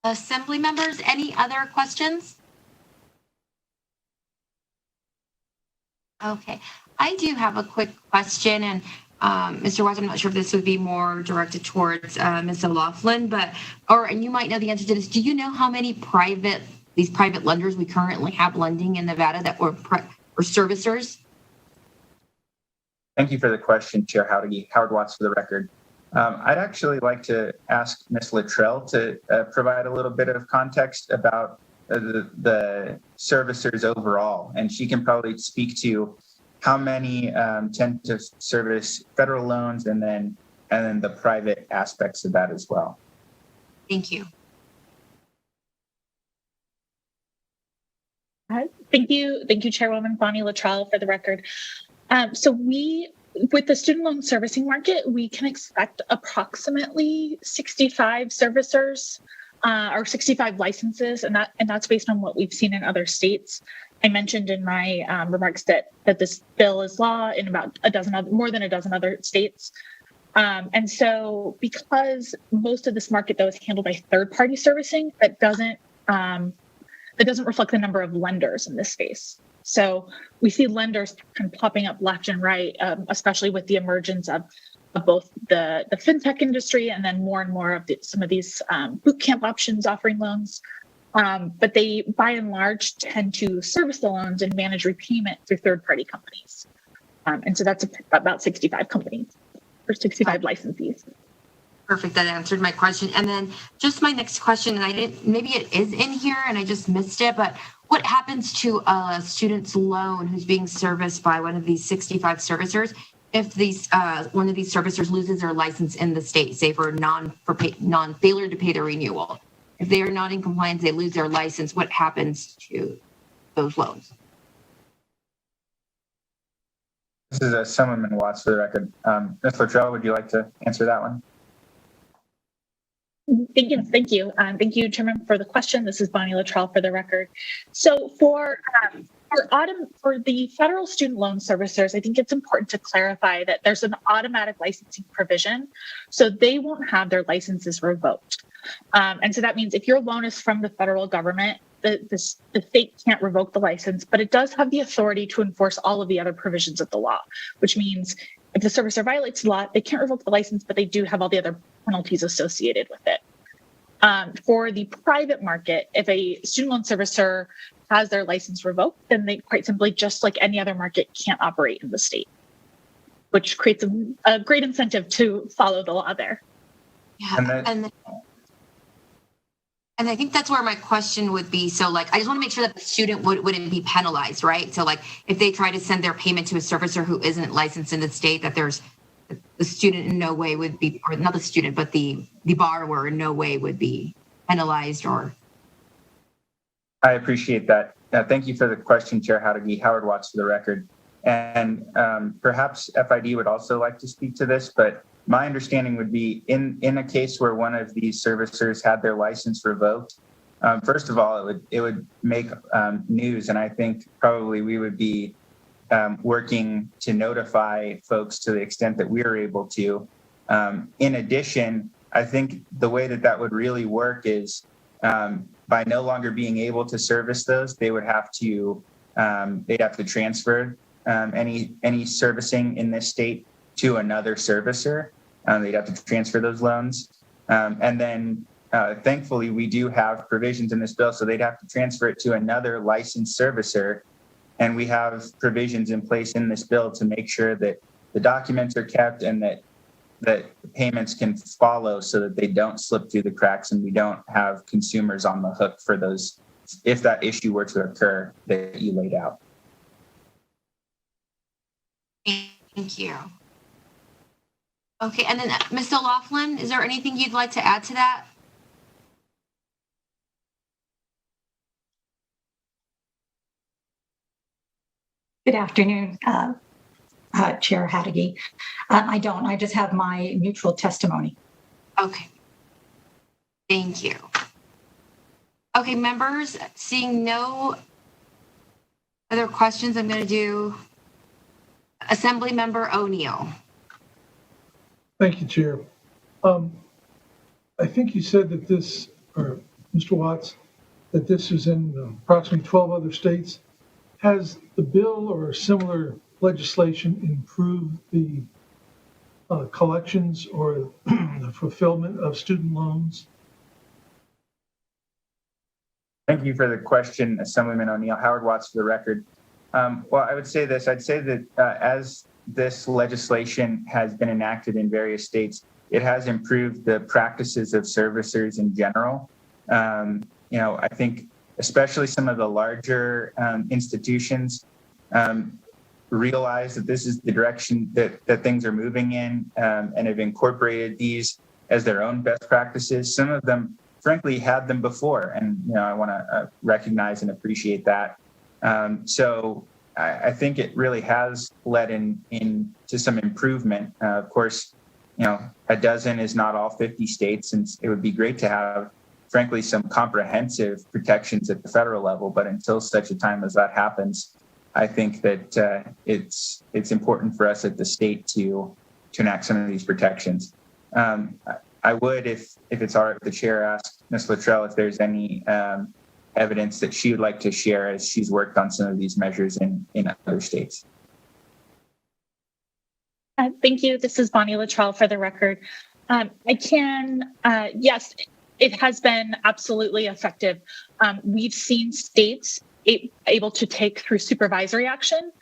Assembly members, any other questions? Okay, I do have a quick question, and Mr. Watts, I'm not sure if this would be more directed towards Ms. O'Loughlin, and you might know the answer to this. Do you know how many these private lenders we currently have lending in Nevada that were servicers? Thank you for the question, Chair Howdy. Howard Watts for the record. I'd actually like to ask Ms. Luttrell to provide a little bit of context about the servicers overall, and she can probably speak to how many tend to service federal loans and then the private aspects of that as well. Thank you. Thank you, Chairwoman Bonnie Luttrell, for the record. So with the student loan servicing market, we can expect approximately 65 servicers or 65 licenses, and that's based on what we've seen in other states. I mentioned in my remarks that this bill is law in about more than a dozen other states. And so because most of this market, though, is handled by third-party servicing, that doesn't reflect the number of lenders in this space. So we see lenders kind of popping up left and right, especially with the emergence of both the fintech industry and then more and more of some of these boot camp options offering loans. But they, by and large, tend to service the loans and manage repayment through third-party companies. And so that's about 65 companies or 65 licensees. Perfect. That answered my question. And then just my next question, and maybe it is in here and I just missed it, but what happens to a student's loan who's being serviced by one of these 65 servicers if one of these servicers loses their license in the state, say for non-failure to pay the renewal? If they are not in compliance, they lose their license, what happens to those loans? This is Assemblyman Watts for the record. Ms. Luttrell, would you like to answer that one? Thank you. Thank you, Chairman, for the question. This is Bonnie Luttrell for the record. So for the federal student loan servicers, I think it's important to clarify that there's an automatic licensing provision, so they won't have their licenses revoked. And so that means if your loan is from the federal government, the state can't revoke the license, but it does have the authority to enforce all of the other provisions of the law, which means if the servicer violates the law, they can't revoke the license, but they do have all the other penalties associated with it. For the private market, if a student loan servicer has their license revoked, then they quite simply, just like any other market, can't operate in the state, which creates a great incentive to follow the law there. Yeah, And I think that's where my question would be. So like, I just want to make sure that the student wouldn't be penalized, right? So like, if they try to send their payment to a servicer who isn't licensed in the state, that the student in no way would be, or not the student, but the borrower in no way would be penalized or. I appreciate that. Thank you for the question, Chair Howdeggy. Howard Watts for the record. And perhaps FID would also like to speak to this, but my understanding would be in a case where one of these servicers had their license revoked, first of all, it would make news. And I think probably we would be working to notify folks to the extent that we are able to. In addition, I think the way that would really work is by no longer being able to service those, they'd have to transfer any servicing in this state to another servicer. They'd have to transfer those loans. And then thankfully, we do have provisions in this bill, so they'd have to transfer it to another licensed servicer. And we have provisions in place in this bill to make sure that the documents are kept and that the payments can follow so that they don't slip through the cracks and we don't have consumers on the hook for those, if that issue were to occur that you laid out. Thank you. Okay, and then Ms. O'Loughlin, is there anything you'd like to add to that? Good afternoon, Chair Howdeggy. I don't. I just have my neutral testimony. Okay. Thank you. Okay, members, seeing no other questions, I'm going to do Assembly Member O'Neill. Thank you, Chair. I think you said that this, or Mr. Watts, that this is in approximately 12 other states. Has the bill or similar legislation improved the collections or the fulfillment of student loans? Thank you for the question, Assemblyman O'Neill. Howard Watts for the record. Well, I would say this. I'd say that as this legislation has been enacted in various states, it has improved the practices of servicers in general. I think especially some of the larger institutions realize that this is the direction that things are moving in and have incorporated these as their own best practices. Some of them, frankly, had them before, and I want to recognize and appreciate that. So I think it really has led into some improvement. Of course, a dozen is not all 50 states, and it would be great to have, frankly, some comprehensive protections at the federal level. But until such a time as that happens, I think that it's important for us at the state to enact some of these protections. I would, if it's all right with the chair, ask Ms. Luttrell if there's any evidence that she would like to share as she's worked on some of these measures in other states. Thank you. This is Bonnie Luttrell for the record. Yes, it has been absolutely effective. We've seen states able to take through supervisory action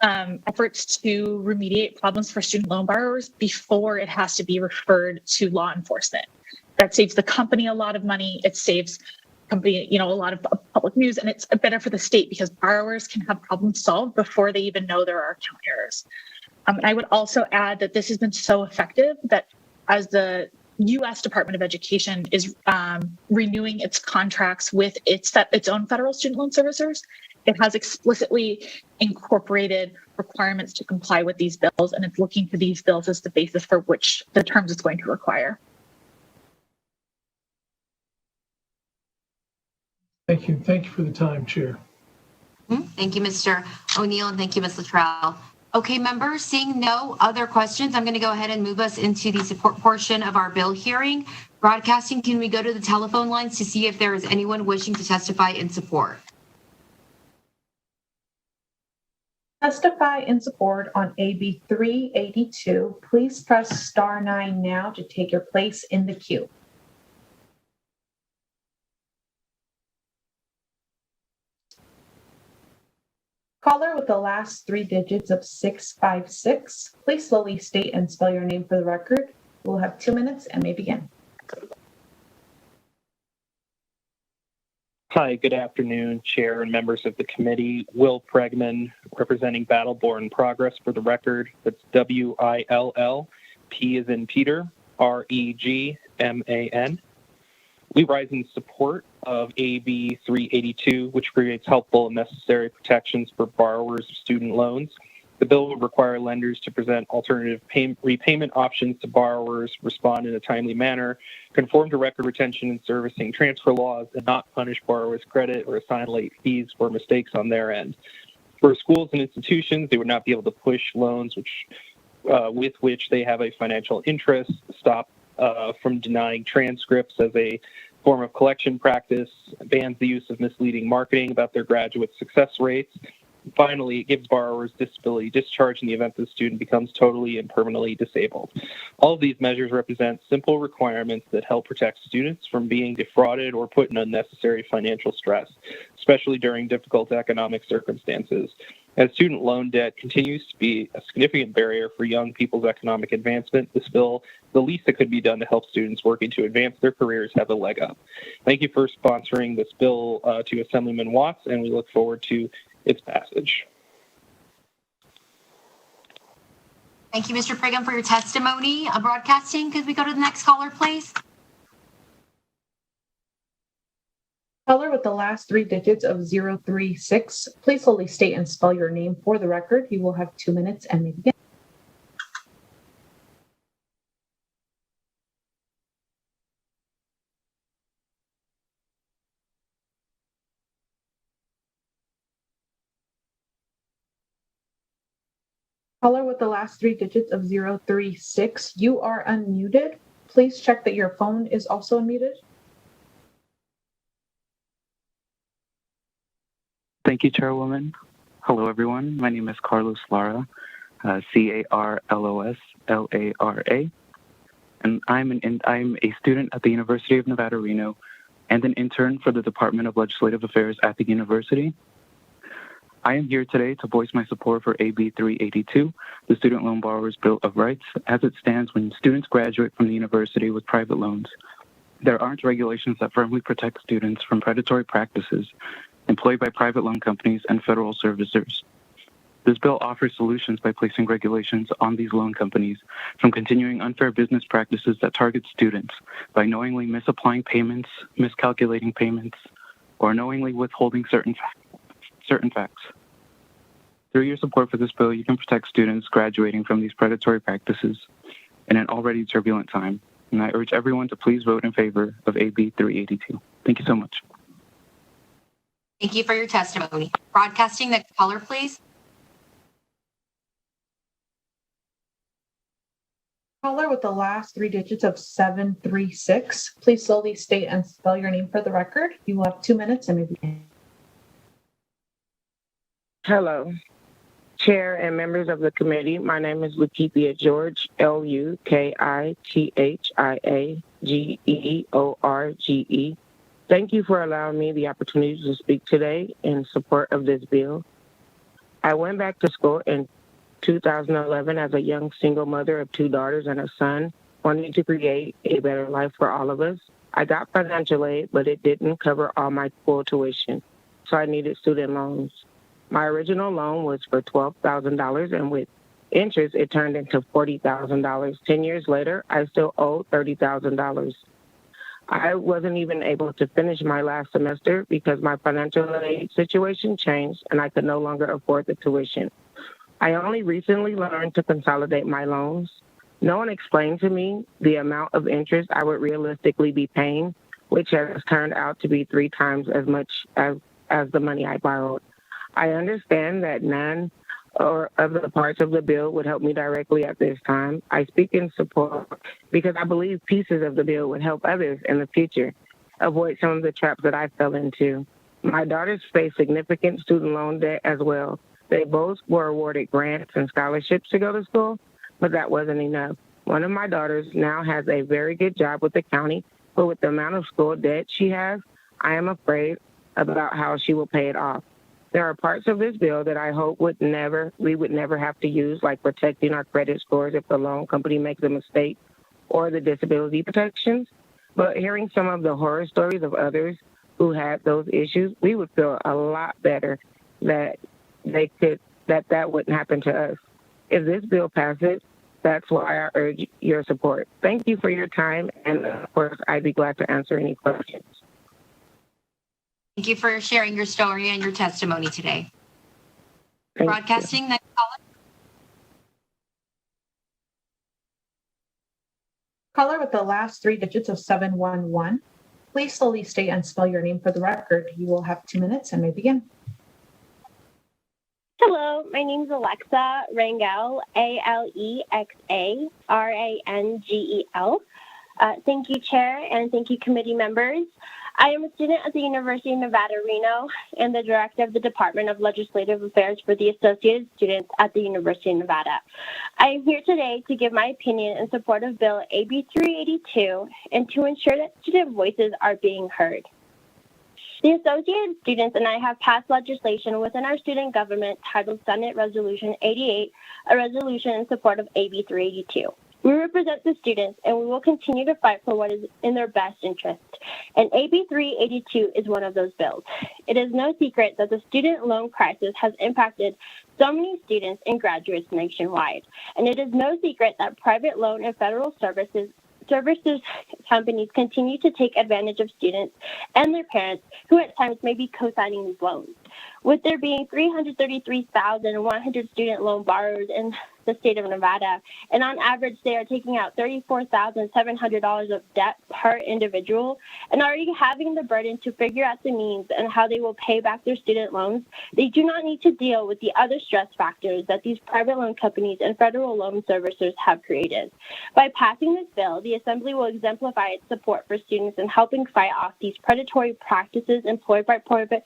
efforts to remediate problems for student loan borrowers before it has to be referred to law enforcement. That saves the company a lot of money. It saves company, a lot of public news, and it's better for the state because borrowers can have problems solved before they even know there are account errors. And I would also add that this has been so effective that as the U.S. Department of Education is renewing its contracts with its own federal student loan servicers, it has explicitly incorporated requirements to comply with these bills, and it's looking to these bills as the basis for which the terms it's going to require. Thank you. Thank you for the time, Chair. Thank you, Mr. O'Neill, and thank you, Ms. Luttrell. Okay, members, seeing no other questions, I'm going to go ahead and move us into the support portion of our bill hearing. Broadcasting, can we go to the telephone lines to see if there is anyone wishing to testify in support? Testify in support on AB 382. Please press star 9 now to take your place in the queue. Caller with the last 3 digits of 656, please slowly state and spell your name for the record. We'll have 2 minutes and may begin. Hi, good afternoon, Chair and members of the committee. Will Pregman, representing Battleborn Progress for the record. That's WILL, P as in Peter, REGMAN. We rise in support of AB 382, which creates helpful and necessary protections for borrowers of student loans. The bill would require lenders to present alternative repayment options to borrowers, respond in a timely manner, conform to record retention and servicing transfer laws, and not punish borrowers' credit or assign late fees for mistakes on their end. For schools and institutions, they would not be able to push loans with which they have a financial interest, stop from denying transcripts as a form of collection practice, bans the use of misleading marketing about their graduate success rates. Finally, it gives borrowers disability discharge in the event the student becomes totally and permanently disabled. All of these measures represent simple requirements that help protect students from being defrauded or put in unnecessary financial stress, especially during difficult economic circumstances. As student loan debt continues to be a significant barrier for young people's economic advancement, this bill, the least that could be done to help students working to advance their careers, have a leg up. Thank you for sponsoring this bill to Assemblyman Watts, and we look forward to its passage. Thank you, Mr. Brigham, for your testimony. Broadcasting, could we go to the next caller, please? Caller with the last three digits of 036. Please slowly state and spell your name for the record. You will have 2 minutes and may begin. Caller with the last three digits of 036. You are unmuted. Please check that your phone is also unmuted. Thank you, Chairwoman. Hello, everyone. My name is Carlos Lara, CARLOS LARA, and I'm a student at the University of Nevada, Reno, and an intern for the Department of Legislative Affairs at the university. I am here today to voice my support for AB 382, the Student Loan Borrowers' Bill of Rights, as it stands when students graduate from the university with private loans. There aren't regulations that firmly protect students from predatory practices employed by private loan companies and federal servicers. This bill offers solutions by placing regulations on these loan companies from continuing unfair business practices that target students by knowingly misapplying payments, miscalculating payments, or knowingly withholding certain facts. Through your support for this bill, you can protect students graduating from these predatory practices in an already turbulent time. And I urge everyone to please vote in favor of AB 382. Thank you so much. Thank you for your testimony. Broadcasting, next caller, please. Caller with the last three digits of 736. Please slowly state and spell your name for the record. You will have 2 minutes and may begin. Hello, Chair and members of the committee. My name is Lukithia George, LUKITIAGEORGE. Thank you for allowing me the opportunity to speak today in support of this bill. I went back to school in 2011 as a young single mother of 2 daughters and a son, wanting to create a better life for all of us. I got financial aid, but it didn't cover all my full tuition, so I needed student loans. My original loan was for $12,000, and with interest, it turned into $40,000. 10 years later, I still owe $30,000. I wasn't even able to finish my last semester because my financial aid situation changed and I could no longer afford the tuition. I only recently learned to consolidate my loans. No one explained to me the amount of interest I would realistically be paying, which has turned out to be 3 times as much as the money I borrowed. I understand that none or of the parts of the bill would help me directly at this time. I speak in support because I believe pieces of the bill would help others in the future avoid some of the traps that I fell into. My daughters face significant student loan debt as well. They both were awarded grants and scholarships to go to school, but that wasn't enough. One of my daughters now has a very good job with the county, but with the amount of school debt she has, I am afraid about how she will pay it off. There are parts of this bill that I hope we would never have to use, like protecting our credit scores if the loan company makes a mistake, or the disability protections. But hearing some of the horror stories of others who had those issues, we would feel a lot better that that wouldn't happen to us. If this bill passes, that's why I urge your support. Thank you for your time, and of course, I'd be glad to answer any questions. Thank you for sharing your story and your testimony today. Broadcasting, next caller. Caller with the last three digits of 711. Please slowly state and spell your name for the record. You will have 2 minutes and may begin. Hello, my name is Alexa Rangel, ALEXARANGEL. Thank you, Chair, and thank you, committee members. I am a student at the University of Nevada, Reno, and the director of the Department of Legislative Affairs for the Associated Students at the University of Nevada. I am here today to give my opinion in support of Bill AB 382 and to ensure that student voices are being heard. The Associated Students and I have passed legislation within our student government titled Senate Resolution 88, a resolution in support of AB 382. We represent the students, and we will continue to fight for what is in their best interest. And AB 382 is one of those bills. It is no secret that the student loan crisis has impacted so many students and graduates nationwide. And it is no secret that private loan and federal services companies continue to take advantage of students and their parents who at times may be co-signing these loans. With there being 333,100 student loan borrowers in the state of Nevada, and on average they are taking out $34,700 of debt per individual, and already having the burden to figure out the means and how they will pay back their student loans, they do not need to deal with the other stress factors that these private loan companies and federal loan servicers have created. By passing this bill, the Assembly will exemplify its support for students in helping fight off these predatory practices employed by private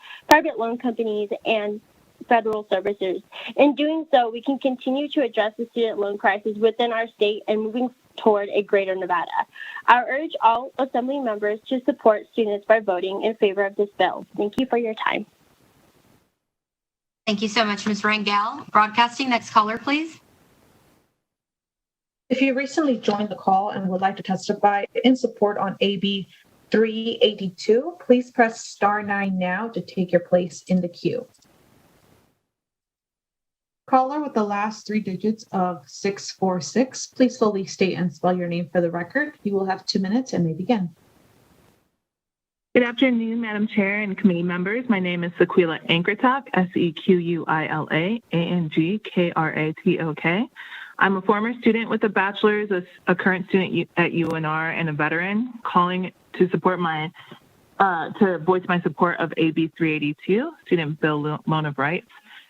loan companies and federal servicers. In doing so, we can continue to address the student loan crisis within our state and moving toward a greater Nevada. I urge all Assembly members to support students by voting in favor of this bill. Thank you for your time. Thank you so much, Ms. Rangel. Broadcasting, next caller, please. If you recently joined the call and would like to testify in support on AB 382, please press *9 now to take your place in the queue. Caller with the last three digits of 646, please slowly state and spell your name for the record. You will have 2 minutes and may begin. Good afternoon, Madam Chair and committee members. My name is Sequila Ankratok, Sequila Angkratok. I'm a former student with a bachelor's, a current student at UNR, and a veteran, calling to support to voice my support of AB 382, Student Bill Loan of Rights.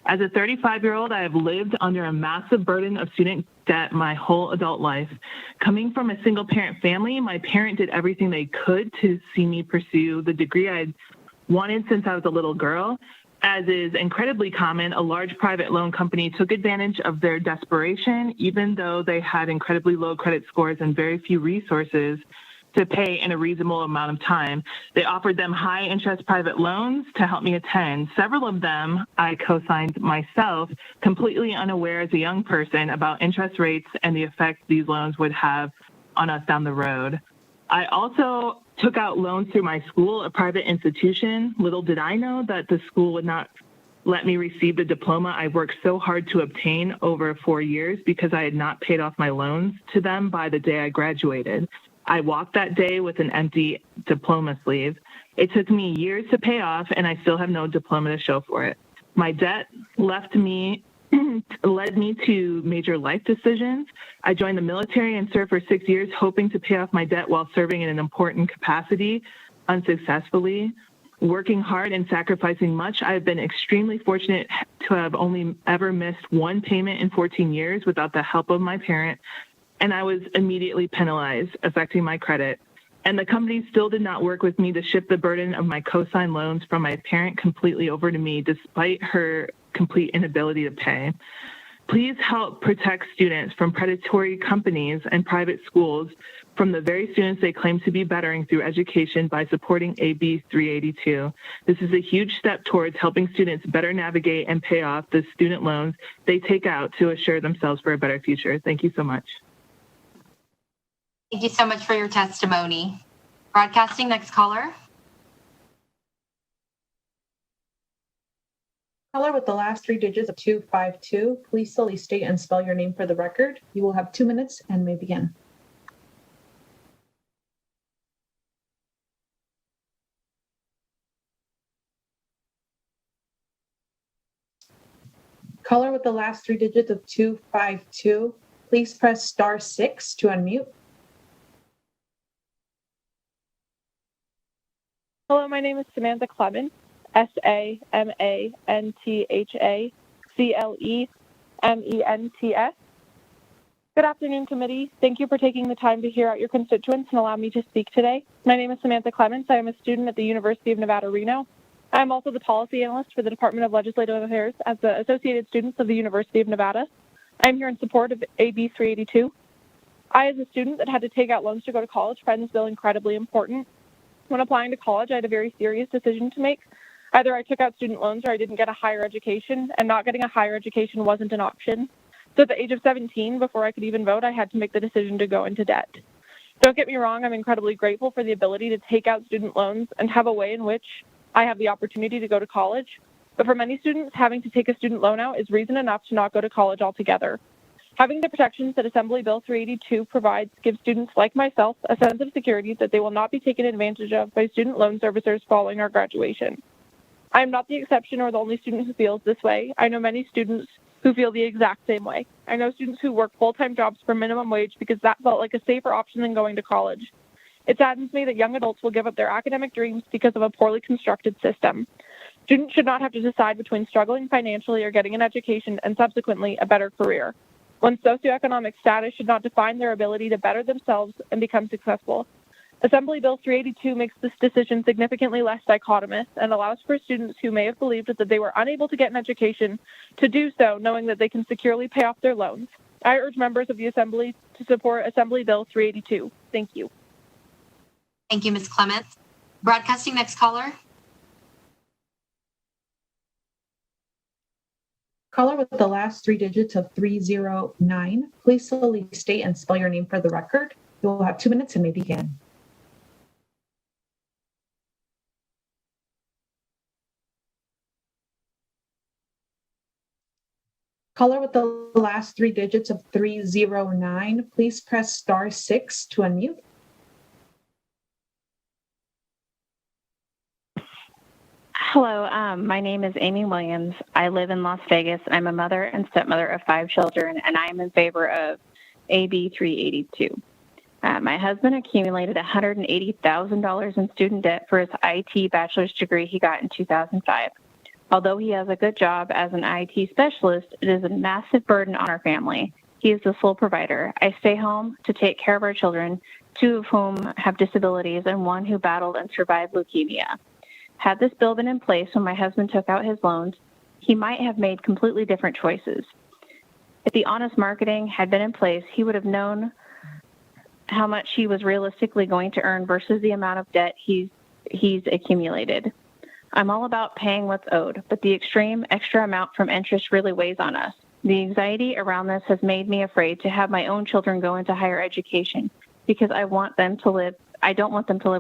As a 35-year-old, I have lived under a massive burden of student debt my whole adult life. Coming from a single-parent family, my parent did everything they could to see me pursue the degree I had wanted since I was a little girl. As is incredibly common, a large private loan company took advantage of their desperation, even though they had incredibly low credit scores and very few resources to pay in a reasonable amount of time. They offered them high-interest private loans to help me attend. Several of them I co-signed myself, completely unaware as a young person about interest rates and the effect these loans would have on us down the road. I also took out loans through my school, a private institution. Little did I know that the school would not let me receive the diploma I worked so hard to obtain over 4 years because I had not paid off my loans to them by the day I graduated. I walked that day with an empty diploma sleeve. It took me years to pay off, and I still have no diploma to show for it. My debt led me to major life decisions. I joined the military and served for 6 years, hoping to pay off my debt while serving in an important capacity, unsuccessfully. Working hard and sacrificing much, I have been extremely fortunate to have only ever missed one payment in 14 years without the help of my parent, and I was immediately penalized, affecting my credit. And the company still did not work with me to shift the burden of my co-signed loans from my parent completely over to me, despite her complete inability to pay. Please help protect students from predatory companies and private schools from the very students they claim to be bettering through education by supporting AB 382. This is a huge step towards helping students better navigate and pay off the student loans they take out to assure themselves for a better future. Thank you so much. Thank you so much for your testimony. Broadcasting, next caller. Caller with the last three digits of 252, please slowly state and spell your name for the record. You will have 2 minutes and may begin. Caller with the last three digits of 252, please press *6 to unmute. Hello, my name is Samantha Clements, SAMANTHACLEMENTS. Good afternoon, committee. Thank you for taking the time to hear out your constituents and allow me to speak today. My name is Samantha Clements. I am a student at the University of Nevada, Reno. I am also the policy analyst for the Department of Legislative Affairs as the Associated Students of the University of Nevada. I am here in support of AB 382. I, as a student that had to take out loans to go to college, find this bill incredibly important. When applying to college, I had a very serious decision to make. Either I took out student loans or I didn't get a higher education, and not getting a higher education wasn't an option. So at the age of 17, before I could even vote, I had to make the decision to go into debt. Don't get me wrong, I'm incredibly grateful for the ability to take out student loans and have a way in which I have the opportunity to go to college. But for many students, having to take a student loan out is reason enough to not go to college altogether. Having the protections that Assembly Bill 382 provides gives students like myself a sense of security that they will not be taken advantage of by student loan servicers following our graduation. I am not the exception or the only student who feels this way. I know many students who feel the exact same way. I know students who work full-time jobs for minimum wage because that felt like a safer option than going to college. It saddens me that young adults will give up their academic dreams because of a poorly constructed system. Students should not have to decide between struggling financially or getting an education and subsequently a better career. One's socioeconomic status should not define their ability to better themselves and become successful. Assembly Bill 382 makes this decision significantly less dichotomous and allows for students who may have believed that they were unable to get an education to do so, knowing that they can securely pay off their loans. I urge members of the Assembly to support Assembly Bill 382. Thank you. Thank you, Ms. Clements. Broadcasting, next caller. Caller with the last three digits of 309, please slowly state and spell your name for the record. You will have 2 minutes and may begin. Caller with the last three digits of 309, please press *6 to unmute. Hello, my name is Amy Williams. I live in Las Vegas. I'm a mother and stepmother of 5 children, and I am in favor of AB 382. My husband accumulated $180,000 in student debt for his IT bachelor's degree he got in 2005. Although he has a good job as an IT specialist, it is a massive burden on our family. He is the sole provider. I stay home to take care of our children, 2 of whom have disabilities and 1 who battled and survived leukemia. Had this bill been in place when my husband took out his loans, he might have made completely different choices. If the honest marketing had been in place, he would have known how much he was realistically going to earn versus the amount of debt he's accumulated. I'm all about paying what's owed, but the extreme extra amount from interest really weighs on us. The anxiety around this has made me afraid to have my own children go into higher education because I don't want them to live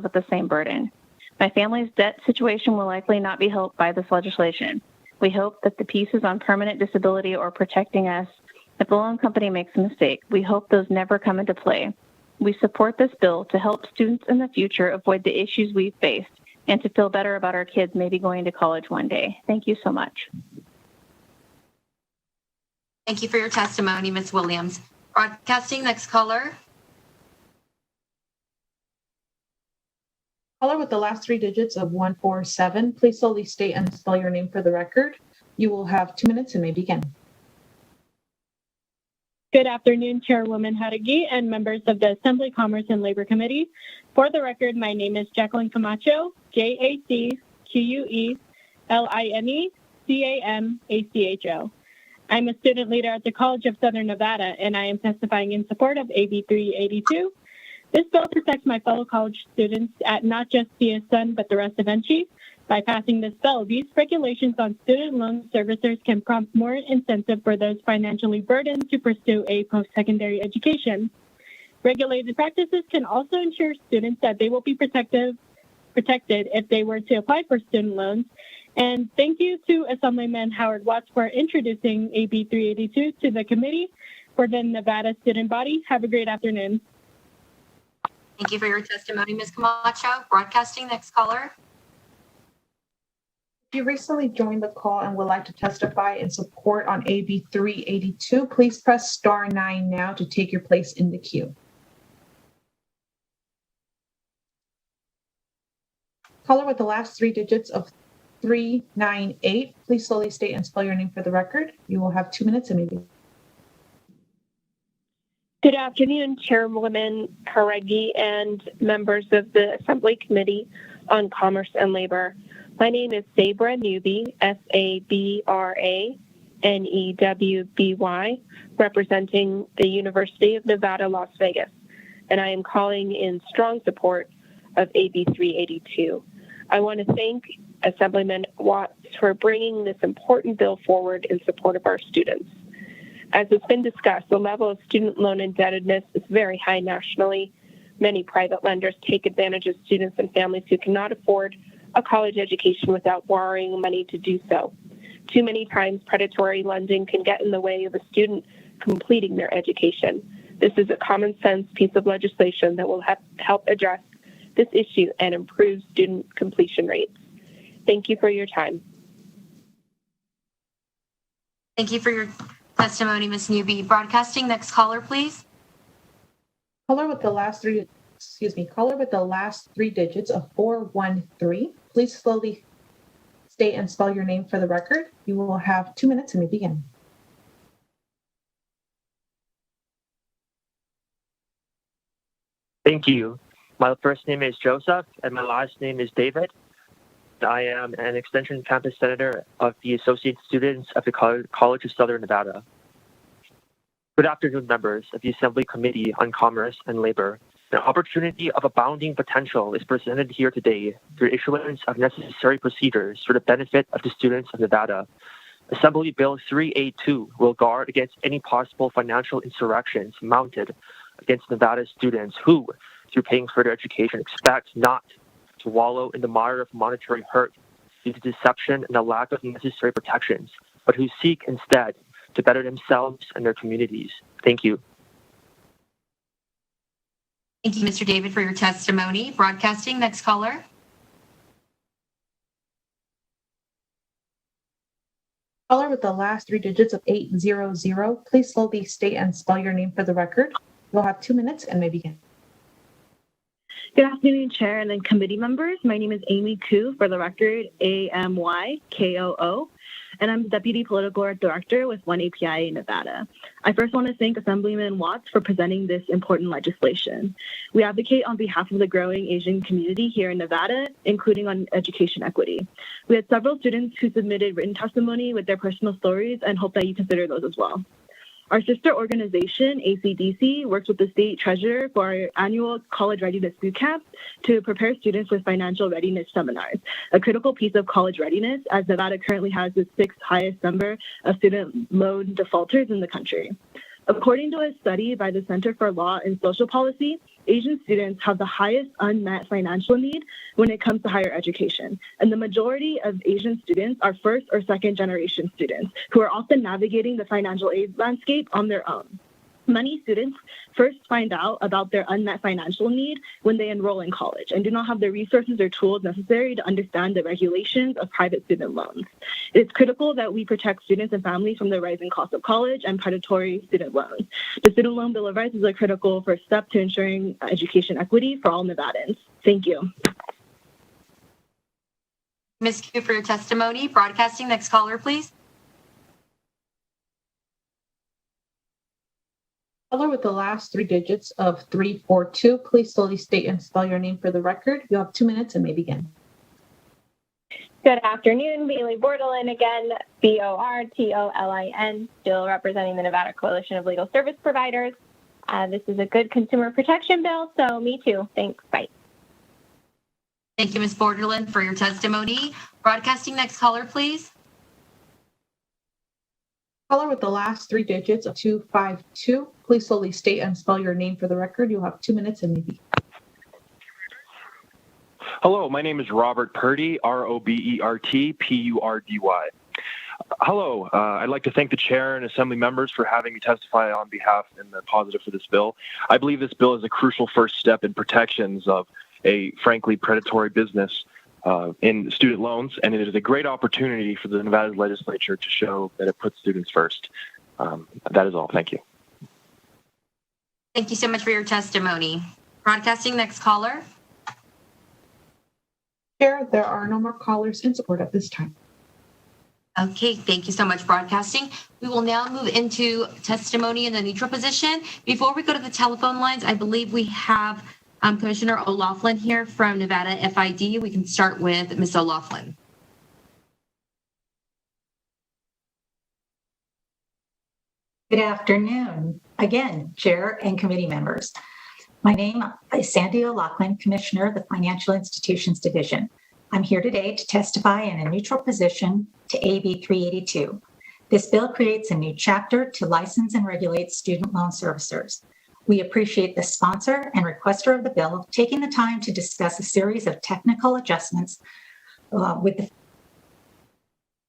with the same burden. My family's debt situation will likely not be helped by this legislation. We hope that the pieces on permanent disability or protecting us if the loan company makes a mistake, we hope those never come into play. We support this bill to help students in the future avoid the issues we've faced and to feel better about our kids maybe going to college one day. Thank you so much. Thank you for your testimony, Ms. Williams. Broadcasting, next caller. Caller with the last three digits of 147, please slowly state and spell your name for the record. You will have 2 minutes and may begin. Good afternoon, Chairwoman Jauregui and members of the Assembly, Commerce, and Labor Committee. For the record, my name is Jacqueline Camacho, JACQUELINECAMACHO. I'm a student leader at the College of Southern Nevada, and I am testifying in support of AB 382. This bill protects my fellow college students at not just CSUN, but the rest of NC. By passing this bill, these regulations on student loan servicers can prompt more incentive for those financially burdened to pursue a post-secondary education. Regulated practices can also ensure students that they will be protected if they were to apply for student loans, And thank you to Assemblyman Howard Watts for introducing AB 382 to the committee for the Nevada student body. Have a great afternoon. Thank you for your testimony, Ms. Camacho. Broadcasting, next caller. If you recently joined the call and would like to testify in support on AB 382, please press star 9 now to take your place in the queue. Caller with the last 3 digits of 398, please slowly state and spell your name for the record. You will have 2 minutes and maybe. Good afternoon, Chairwoman Haregi and members of the Assembly Committee on Commerce and Labor. My name is Sabra Newby, SABRA-NEWBY, representing the University of Nevada, Las Vegas, and I am calling in strong support of AB 382. I want to thank Assemblyman Watts for bringing this important bill forward in support of our students. As has been discussed, the level of student loan indebtedness is very high nationally. Many private lenders take advantage of students and families who cannot afford a college education without borrowing money to do so. Too many times, predatory lending can get in the way of a student completing their education. This is a common sense piece of legislation that will help address this issue and improve student completion rates. Thank you for your time. Thank you for your testimony, Ms. Newby. Broadcasting, next caller, please. Caller with the last 3 digits of 413, please slowly state and spell your name for the record. You will have 2 minutes and we begin. Thank you. My first name is Joseph and my last name is David. I am an Extension Campus Senator of the Associate Students of the College of Southern Nevada. Good afternoon, members of the Assembly Committee on Commerce and Labor. An opportunity of abounding potential is presented here today through issuance of necessary procedures for the benefit of the students of Nevada. Assembly Bill 382 will guard against any possible financial insurrections mounted against Nevada students who, through paying for their education, expect not to wallow in the mire of monetary hurt due to deception and the lack of necessary protections, but who seek instead to better themselves and their communities. Thank you. Thank you, Mr. David, for your testimony. Broadcasting, next caller. Caller with the last 3 digits of 800, please slowly state and spell your name for the record. You'll have 2 minutes and may begin. Good afternoon, Chair and then committee members. My name is Amy Koo, for the record, AMYKOO, and I'm the Deputy Political Director with One API in Nevada. I first want to thank Assemblyman Watts for presenting this important legislation. We advocate on behalf of the growing Asian community here in Nevada, including on education equity. We had several students who submitted written testimony with their personal stories and hope that you consider those as well. Our sister organization, ACDC, works with the state treasurer for our annual college readiness boot camp to prepare students with financial readiness seminars, a critical piece of college readiness as Nevada currently has the 6th highest number of student loan defaulters in the country. According to a study by the Center for Law and Social Policy, Asian students have the highest unmet financial need when it comes to higher education, and the majority of Asian students are first or second generation students who are often navigating the financial aid landscape on their own. Many students first find out about their unmet financial need when they enroll in college and do not have the resources or tools necessary to understand the regulations of private student loans. It is critical that we protect students and families from the rising cost of college and predatory student loans. The Student Loan Bill of Rights is a critical first step to ensuring education equity for all Nevadans. Thank you. Ms. Q for your testimony. Broadcasting, next caller, please. Caller with the last 3 digits of 342, please slowly state and spell your name for the record. You'll have 2 minutes and may begin. Good afternoon, Bailey Bordelin again, BORTOLIN, still representing the Nevada Coalition of Legal Service Providers. This is a good consumer protection bill, so me too. Thanks. Bye. Thank you, Ms. Borderland, for your testimony. Broadcasting, next caller, please. Caller with the last 3 digits of 252, please slowly state and spell your name for the record. You'll have 2 minutes and maybe. Hello, my name is Robert Purdy, Robert Purdy. Hello, I'd like to thank the chair and assembly members for having me testify on behalf in the positive for this bill. I believe this bill is a crucial first step in protections of a frankly predatory business in student loans, and it is a great opportunity for the Nevada Legislature to show that it puts students first. That is all. Thank you. Thank you so much for your testimony. Broadcasting, next caller. Chair, there are no more callers in support at this time. Okay, thank you so much, Broadcasting. We will now move into testimony in the neutral position. Before we go to the telephone lines, I believe we have Commissioner O'Loughlin here from Nevada FID. We can start with Ms. O'Loughlin. Good afternoon. Again, Chair and committee members. My name is Sandy O'Loughlin, Commissioner of the Financial Institutions Division. I'm here today to testify in a neutral position to AB 382. This bill creates a new chapter to license and regulate student loan servicers. We appreciate the sponsor and requester of the bill taking the time to discuss a series of technical adjustments with the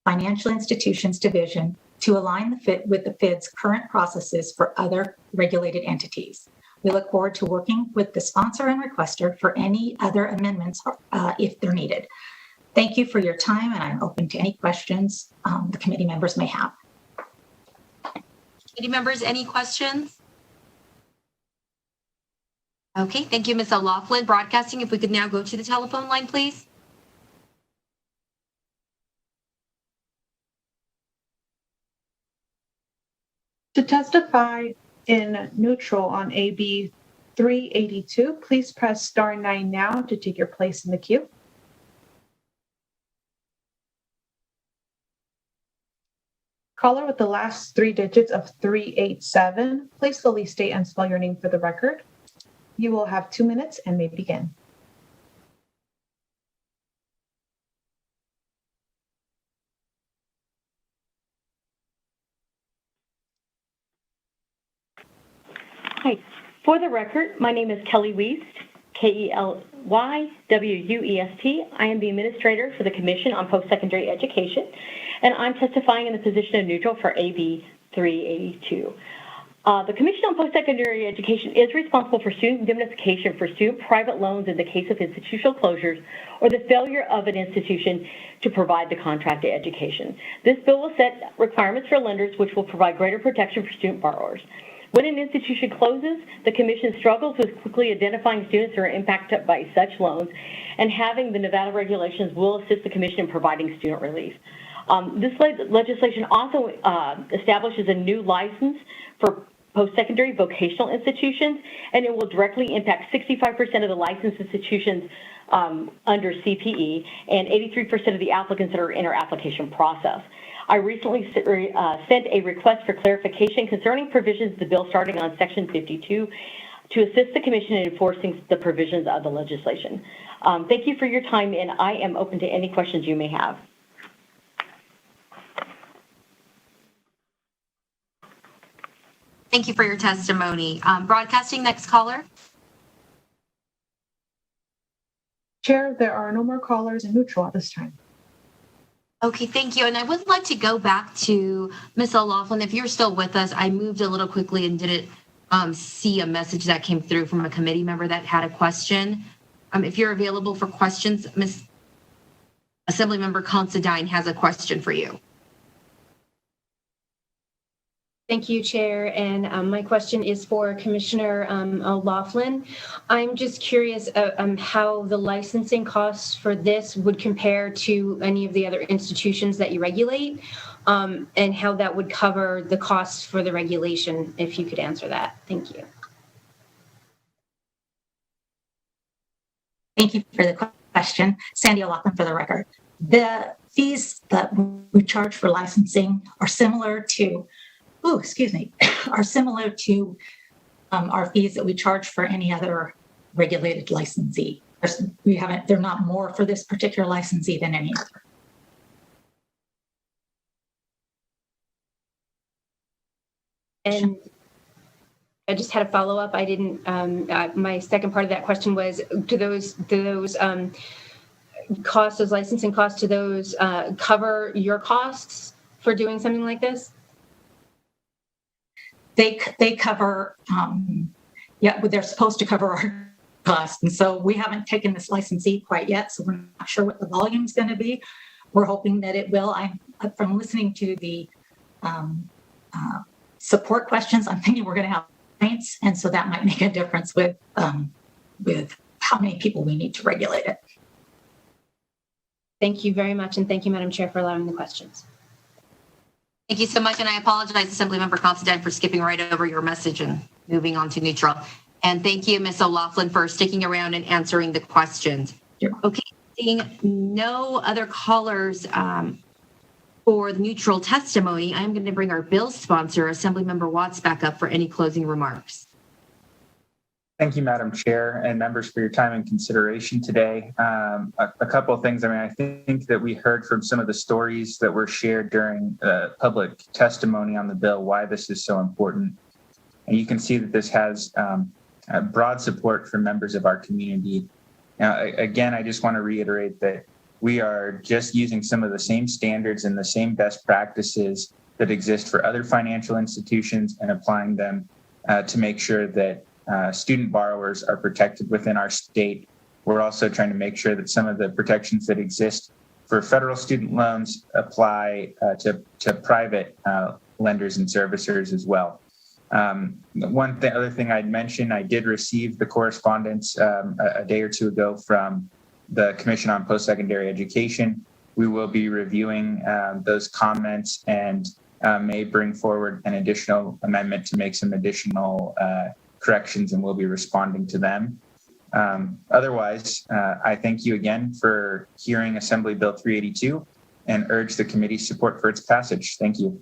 Financial Institutions Division to align with the FID's current processes for other regulated entities. We look forward to working with the sponsor and requester for any other amendments if they're needed. Thank you for your time, and I'm open to any questions the committee members may have. Committee members, any questions? Okay, thank you, Ms. O'Loughlin. Broadcasting, if we could now go to the telephone line, please. To testify in neutral on AB 382, please press star 9 now to take your place in the queue. Caller with the last 3 digits of 387, please slowly state and spell your name for the record. You will have 2 minutes and may begin. Hi. For the record, my name is Kelly Wiest, Kelywest. I am the administrator for the Commission on Post-Secondary Education, and I'm testifying in the position of neutral for AB 382. The Commission on Post-Secondary Education is responsible for student indemnification for student private loans in the case of institutional closures or the failure of an institution to provide the contracted education. This bill will set requirements for lenders which will provide greater protection for student borrowers. When an institution closes, the Commission struggles with quickly identifying students who are impacted by such loans, and having the Nevada regulations will assist the Commission in providing student relief. This legislation also establishes a new license for post-secondary vocational institutions, and it will directly impact 65% of the licensed institutions under CPE and 83% of the applicants that are in our application process. I recently sent a request for clarification concerning provisions of the bill starting on Section 52 to assist the Commission in enforcing the provisions of the legislation. Thank you for your time, and I am open to any questions you may have. Thank you for your testimony. Broadcasting, next caller. Chair, there are no more callers in neutral at this time. Okay, thank you. And I would like to go back to Ms. O'Loughlin. If you're still with us, I moved a little quickly and didn't see a message that came through from a committee member that had a question. If you're available for questions, Ms. Assemblymember Considine has a question for you. Thank you, Chair. And my question is for Commissioner O'Loughlin. I'm just curious how the licensing costs for this would compare to any of the other institutions that you regulate, and how that would cover the costs for the regulation, if you could answer that. Thank you. Thank you for the question. Sandy O'Loughlin for the record. The fees that we charge for licensing are similar to our fees that we charge for any other regulated licensee. They're not more for this particular licensee than any other. And I just had a follow-up. I didn't, my second part of that question was, do those costs, those licensing costs, do those cover your costs for doing something like this? They cover, they're supposed to cover our costs. And so we haven't taken this licensee quite yet, so we're not sure what the volume is going to be. We're hoping that it will. From listening to the support questions, I'm thinking we're going to have complaints, and so that might make a difference with how many people we need to regulate it. Thank you very much, and thank you, Madam Chair, for allowing the questions. Thank you so much, and I apologize, Assemblymember Considine, for skipping right over your message and moving on to neutral. And thank you, Ms. O'Loughlin, for sticking around and answering the questions. Sure. Okay, seeing no other callers for the neutral testimony, I'm going to bring our bill sponsor, Assemblymember Watts, back up for any closing remarks. Thank you, Madam Chair, and members for your time and consideration today. A couple of things. I think that we heard from some of the stories that were shared during public testimony on the bill why this is so important. And you can see that this has broad support from members of our community. Now, again, I just want to reiterate that we are just using some of the same standards and the same best practices that exist for other financial institutions and applying them to make sure that student borrowers are protected within our state. We're also trying to make sure that some of the protections that exist for federal student loans apply to private lenders and servicers as well. Other thing I'd mention, I did receive the correspondence a day or two ago from the Commission on Post-Secondary Education. We will be reviewing those comments and may bring forward an additional amendment to make some additional corrections, and we'll be responding to them. Otherwise, I thank you again for hearing Assembly Bill 382 and urge the committee's support for its passage. Thank you.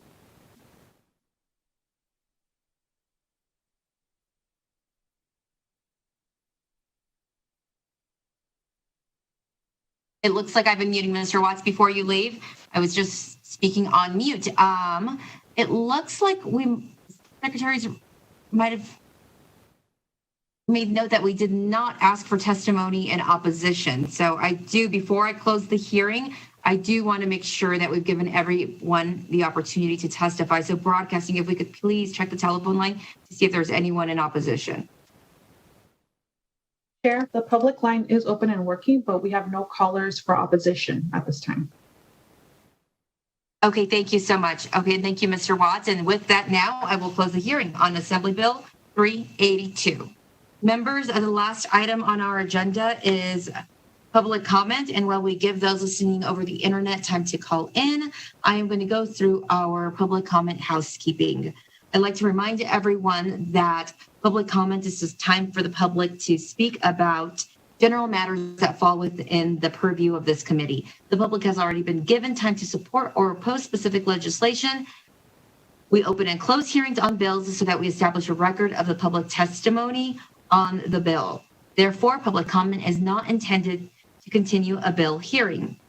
It looks like I've been muting Mr. Watts before you leave. I was just speaking on mute. It looks like secretaries might have made note that we did not ask for testimony in opposition. So before I close the hearing, I do want to make sure that we've given everyone the opportunity to testify. So broadcasting, if we could please check the telephone line to see if there's anyone in opposition. Chair, the public line is open and working, but we have no callers for opposition at this time. Okay, thank you so much. Okay, thank you, Mr. Watts. And with that now, I will close the hearing on Assembly Bill 382. Members, the last item on our agenda is public comment. And while we give those listening over the internet time to call in, I am going to go through our public comment housekeeping. I'd like to remind everyone that public comment is just time for the public to speak about general matters that fall within the purview of this committee. The public has already been given time to support or oppose specific legislation. We open and close hearings on bills so that we establish a record of the public testimony on the bill. Therefore, public comment is not intended to continue a bill hearing.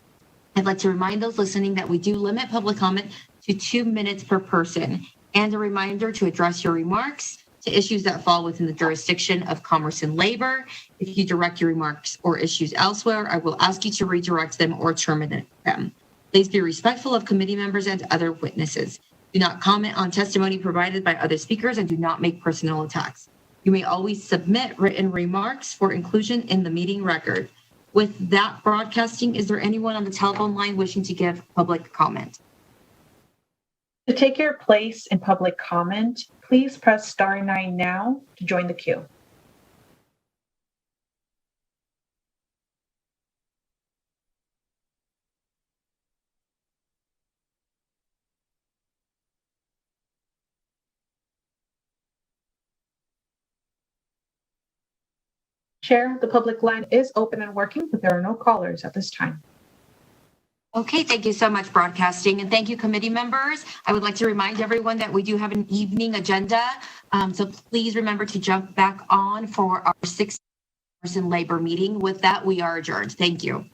I'd like to remind those listening that we do limit public comment to 2 minutes per person, and a reminder to address your remarks to issues that fall within the jurisdiction of Commerce and Labor. If you direct your remarks or issues elsewhere, I will ask you to redirect them or terminate them. Please be respectful of committee members and other witnesses. Do not comment on testimony provided by other speakers and do not make personal attacks. You may always submit written remarks for inclusion in the meeting record. With that broadcasting, is there anyone on the telephone line wishing to give public comment? To take your place in public comment, please press *9 now to join the queue. Chair, the public line is open and working, but there are no callers at this time. Okay, thank you so much, broadcasting, and thank you, committee members. I would like to remind everyone that we do have an evening agenda, so please remember to jump back on for our 6-person labor meeting. With that, we are adjourned. Thank you.